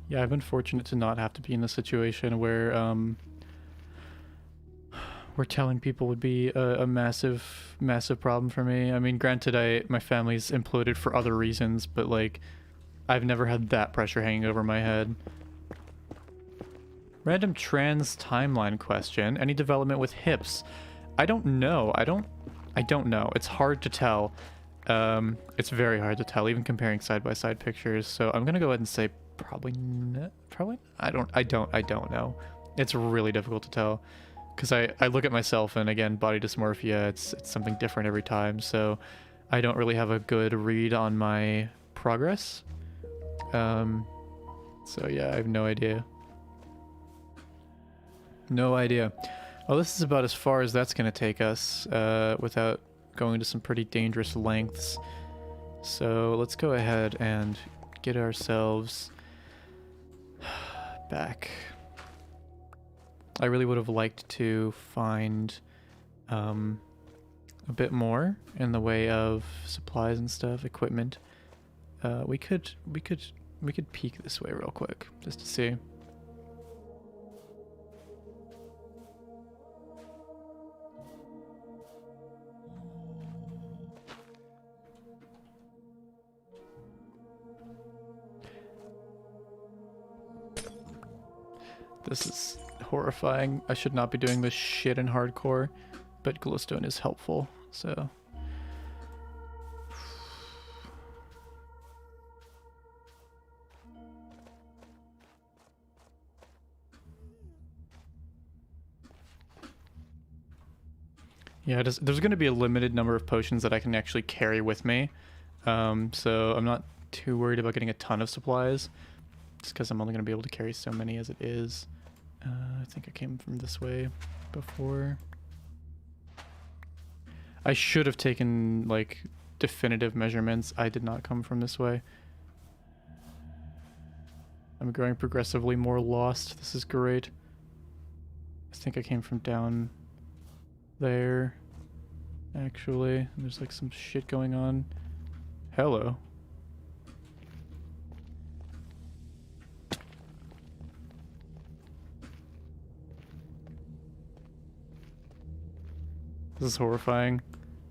Yeah, I've been fortunate to not have to be in a situation where telling people would be a massive problem for me. I mean, granted, my family's imploded for other reasons, but like, I've never had that pressure hanging over my head. Random trans timeline question. Any development with hips? I don't know. I don't know. It's hard to tell. It's very hard to tell, even comparing side-by-side pictures. So I'm gonna go ahead and say probably not. Probably. I don't know. It's really difficult to tell. Because I look at myself and again, body dysmorphia, it's something different every time. So I don't really have a good read on my progress. So yeah, I have no idea. No idea. Well, this is about as far as that's going to take us without going to some pretty dangerous lengths. So let's go ahead and get ourselves back. I really would have liked to find a bit more in the way of supplies and stuff, equipment. We could peek this way real quick just to see. This is horrifying. I should not be doing this shit in hardcore, but glowstone is helpful, so. Yeah, there's going to be a limited number of potions that I can actually carry with me, so I'm not too worried about getting a ton of supplies, just because I'm only going to be able to carry so many as it is. I think I came from this way before. I should have taken, like, definitive measurements. I did not come from this way. I'm growing progressively more lost. This is great. I think I came from down there, actually. There's, like, some shit going on. Hello. This is horrifying.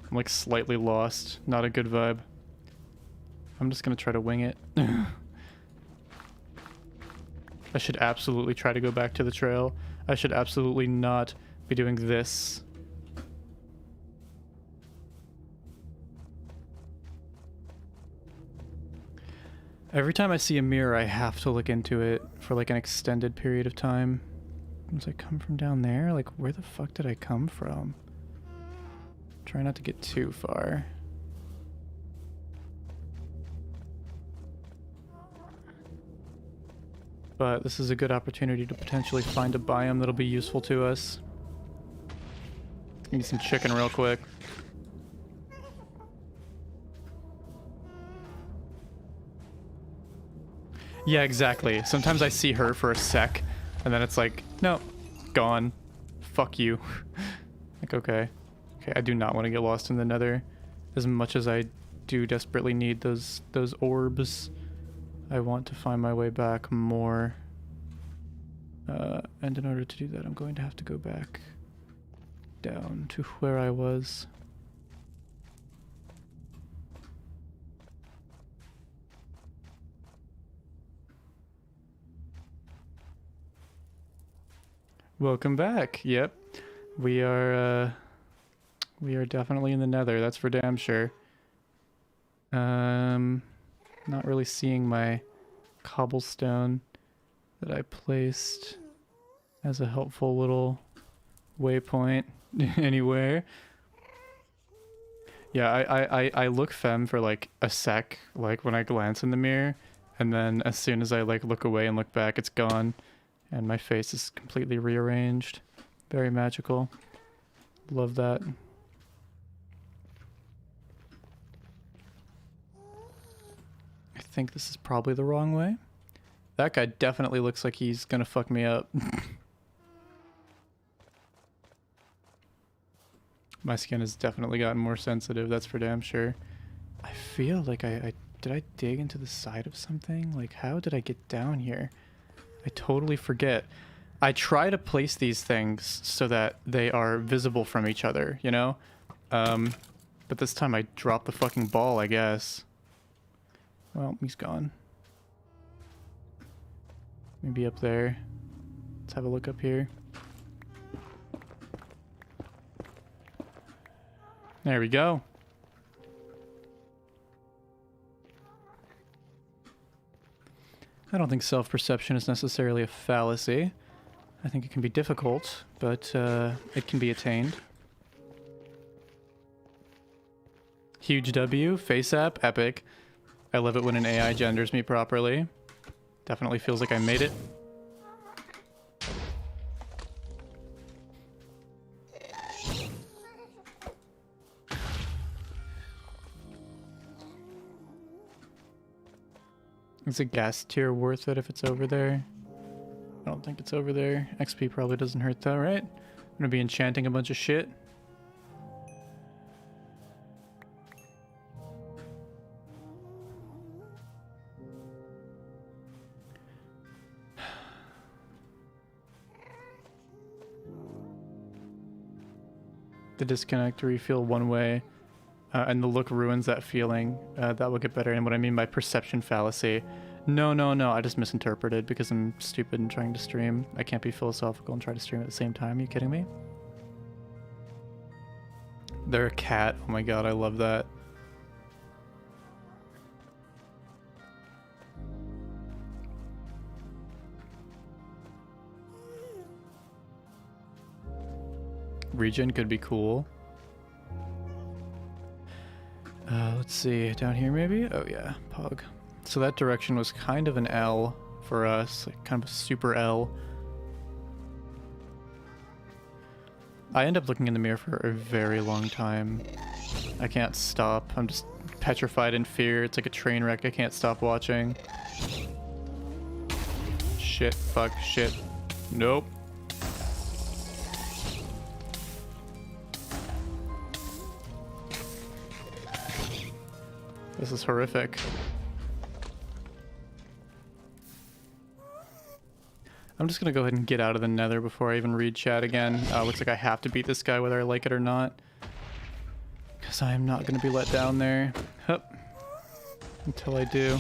I'm like slightly lost. Not a good vibe. I'm just gonna try to wing it. I should absolutely try to go back to the trail. I should absolutely not be doing this. Every time I see a mirror, I have to look into it for like an extended period of time. Once I come from down there, like where the fuck did I come from? Try not to get too far. But this is a good opportunity to potentially find a biome that'll be useful to us. Give me some chicken real quick. Yeah, exactly. Sometimes I see her for a sec, and then it's like, no, gone. Fuck you. Like, okay. Okay, I do not want to get lost in the nether. As much as I do desperately need those orbs, I want to find my way back more. And in order to do that, I'm going to have to go back down to where I was. Welcome back. Yep. We are definitely in the nether, that's for damn sure. Not really seeing my cobblestone that I placed as a helpful little waypoint anywhere. Yeah, I look femme for like a sec, like when I glance in the mirror, and then as soon as I like look away and look back, it's gone, and my face is completely rearranged. Very magical. Love that. I think this is probably the wrong way. That guy definitely looks like he's gonna fuck me up. My skin has definitely gotten more sensitive, that's for damn sure. I feel like did I dig into the side of something? Like, how did I get down here? I totally forget. I try to place these things so that they are visible from each other, you know? But this time I dropped the fucking ball, I guess. Well, he's gone. Maybe up there. Let's have a look up here. There we go. I don't think self-perception is necessarily a fallacy. I think it can be difficult, but it can be attained. Huge W, face app, epic. I love it when an AI genders me properly. Definitely feels like I made it. Is a gas tier worth it if it's over there? I don't think it's over there. XP probably doesn't hurt though, right? I'm gonna be enchanting a bunch of shit. The disconnect or you feel one way and the look ruins that feeling. That will get better. And what I mean by perception fallacy, no, I just misinterpreted because I'm stupid and trying to stream. I can't be philosophical and try to stream at the same time. Are you kidding me? They're a cat. Oh my god, I love that. Regen could be cool. Let's see, down here maybe? Oh yeah, Pog. So that direction was kind of an L for us, like kind of a super L. I end up looking in the mirror for a very long time. I can't stop. I'm just petrified in fear. It's like a train wreck. I can't stop watching. Shit, fuck, shit. Nope. This is horrific. I'm just gonna go ahead and get out of the nether before I even read chat again. Looks like I have to beat this guy whether I like it or not. Because I am not gonna be let down there. Hup. Until I do.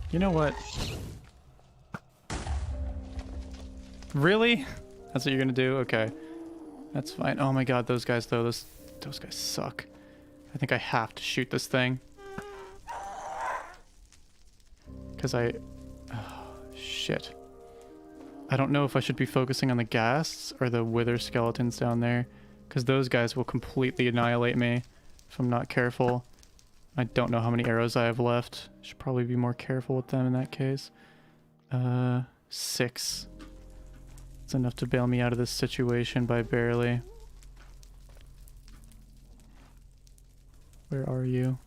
You know what? Really? That's what you're gonna do? Okay. That's fine. Oh my god, those guys though, those guys suck. I think I have to shoot this thing. Because oh, shit. I don't know if I should be focusing on the ghasts or the wither skeletons down there. Because those guys will completely annihilate me if I'm not careful. I don't know how many arrows I have left. Should probably be more careful with them in that case. 6. It's enough to bail me out of this situation by barely. Where are you?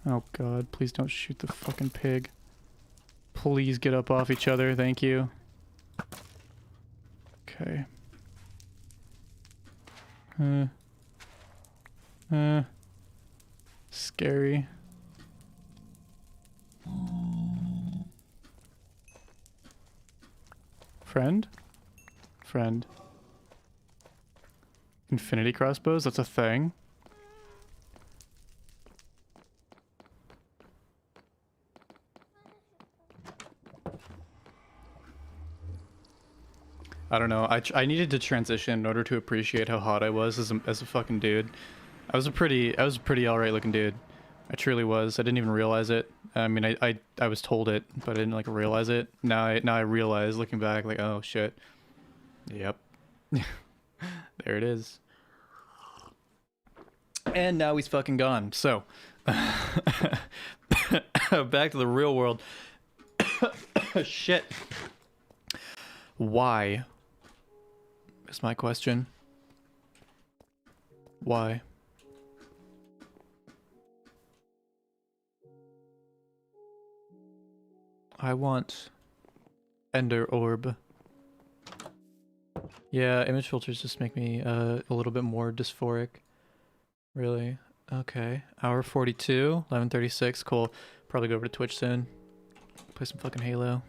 Oh god, please don't shoot the fucking pig. Please get up off each other, thank you. Okay. Scary. Friend? Friend. Infinity crossbows? That's a thing? I don't know. I needed to transition in order to appreciate how hot I was as a fucking dude. I was a pretty alright looking dude. I truly was. I didn't even realize it. I mean, I was told it, but I didn't like realize it. Now I realize, looking back, like, oh shit. Yep. There it is. And now he's fucking gone. So, back to the real world. Shit. Why? Is my question. Why? I want Ender Orb. Yeah, image filters just make me a little bit more dysphoric. Really? Okay. Hour 42, 11:36. Cool. Probably go over to Twitch soon. Play some fucking Halo.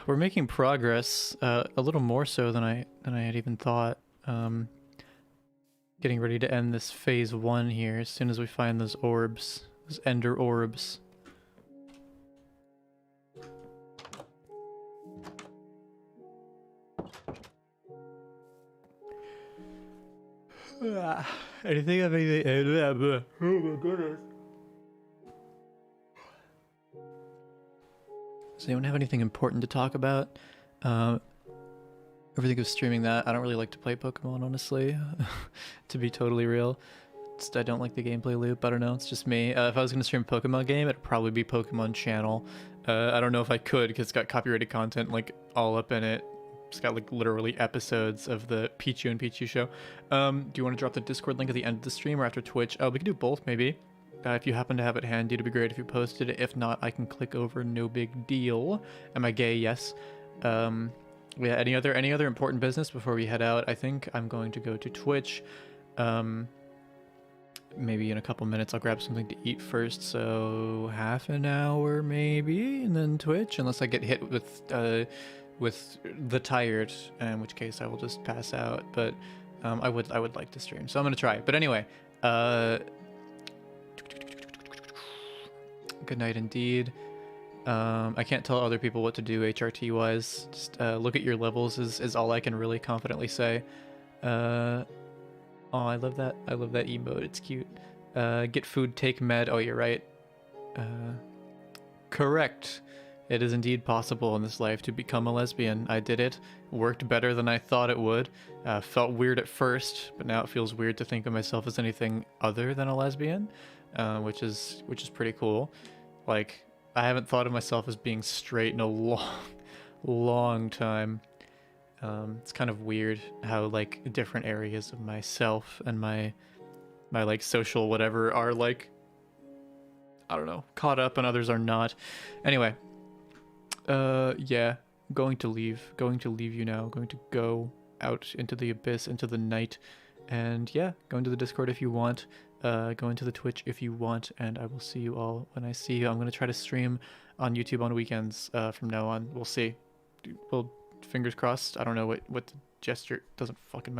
We're making progress, a little more so than I had even thought. Getting ready to end this phase 1 here as soon as we find those orbs, those Ender orbs. Anything of anything? Oh my goodness. Does anyone have anything important to talk about? Everything of streaming that. I don't really like to play Pokemon, honestly. To be totally real. I don't like the gameplay loop. I don't know. It's just me. If I was going to stream a Pokemon game, it'd probably be Pokemon Channel. I don't know if I could because it's got copyrighted content like all up in it. It's got like literally episodes of the Pichu and Pichu show. Do you want to drop the Discord link at the end of the stream or after Twitch? We can do both maybe. If you happen to have it handy, it'd be great if you posted it. If not, I can click over, no big deal. Am I gay? Yes. Yeah, any other important business before we head out? I think I'm going to go to Twitch. Maybe in a couple minutes I'll grab something to eat first, so half an hour maybe, and then Twitch, unless I get hit with the tired, in which case I will just pass out. But I would like to stream, so I'm gonna try. But anyway, good night indeed. I can't tell other people what to do HRT wise. Just look at your levels is all I can really confidently say. Oh, I love that emote. It's cute. Get food, take med. Oh, you're right. Correct. It is indeed possible in this life to become a lesbian. I did it. Worked better than I thought it would. Felt weird at first, but now it feels weird to think of myself as anything other than a lesbian, which is pretty cool. Like, I haven't thought of myself as being straight in a long time. It's kind of weird how like different areas of myself and my like social whatever are like, I don't know, caught up and others are not. Anyway, yeah, going to leave you now. Going to go out into the abyss, into the night, and yeah, go into the Discord if you want. Go into the Twitch if you want, and I will see you all when I see you. I'm gonna try to stream on YouTube on weekends from now on. We'll see. Well, fingers crossed. I don't know what the gesture doesn't fucking matter.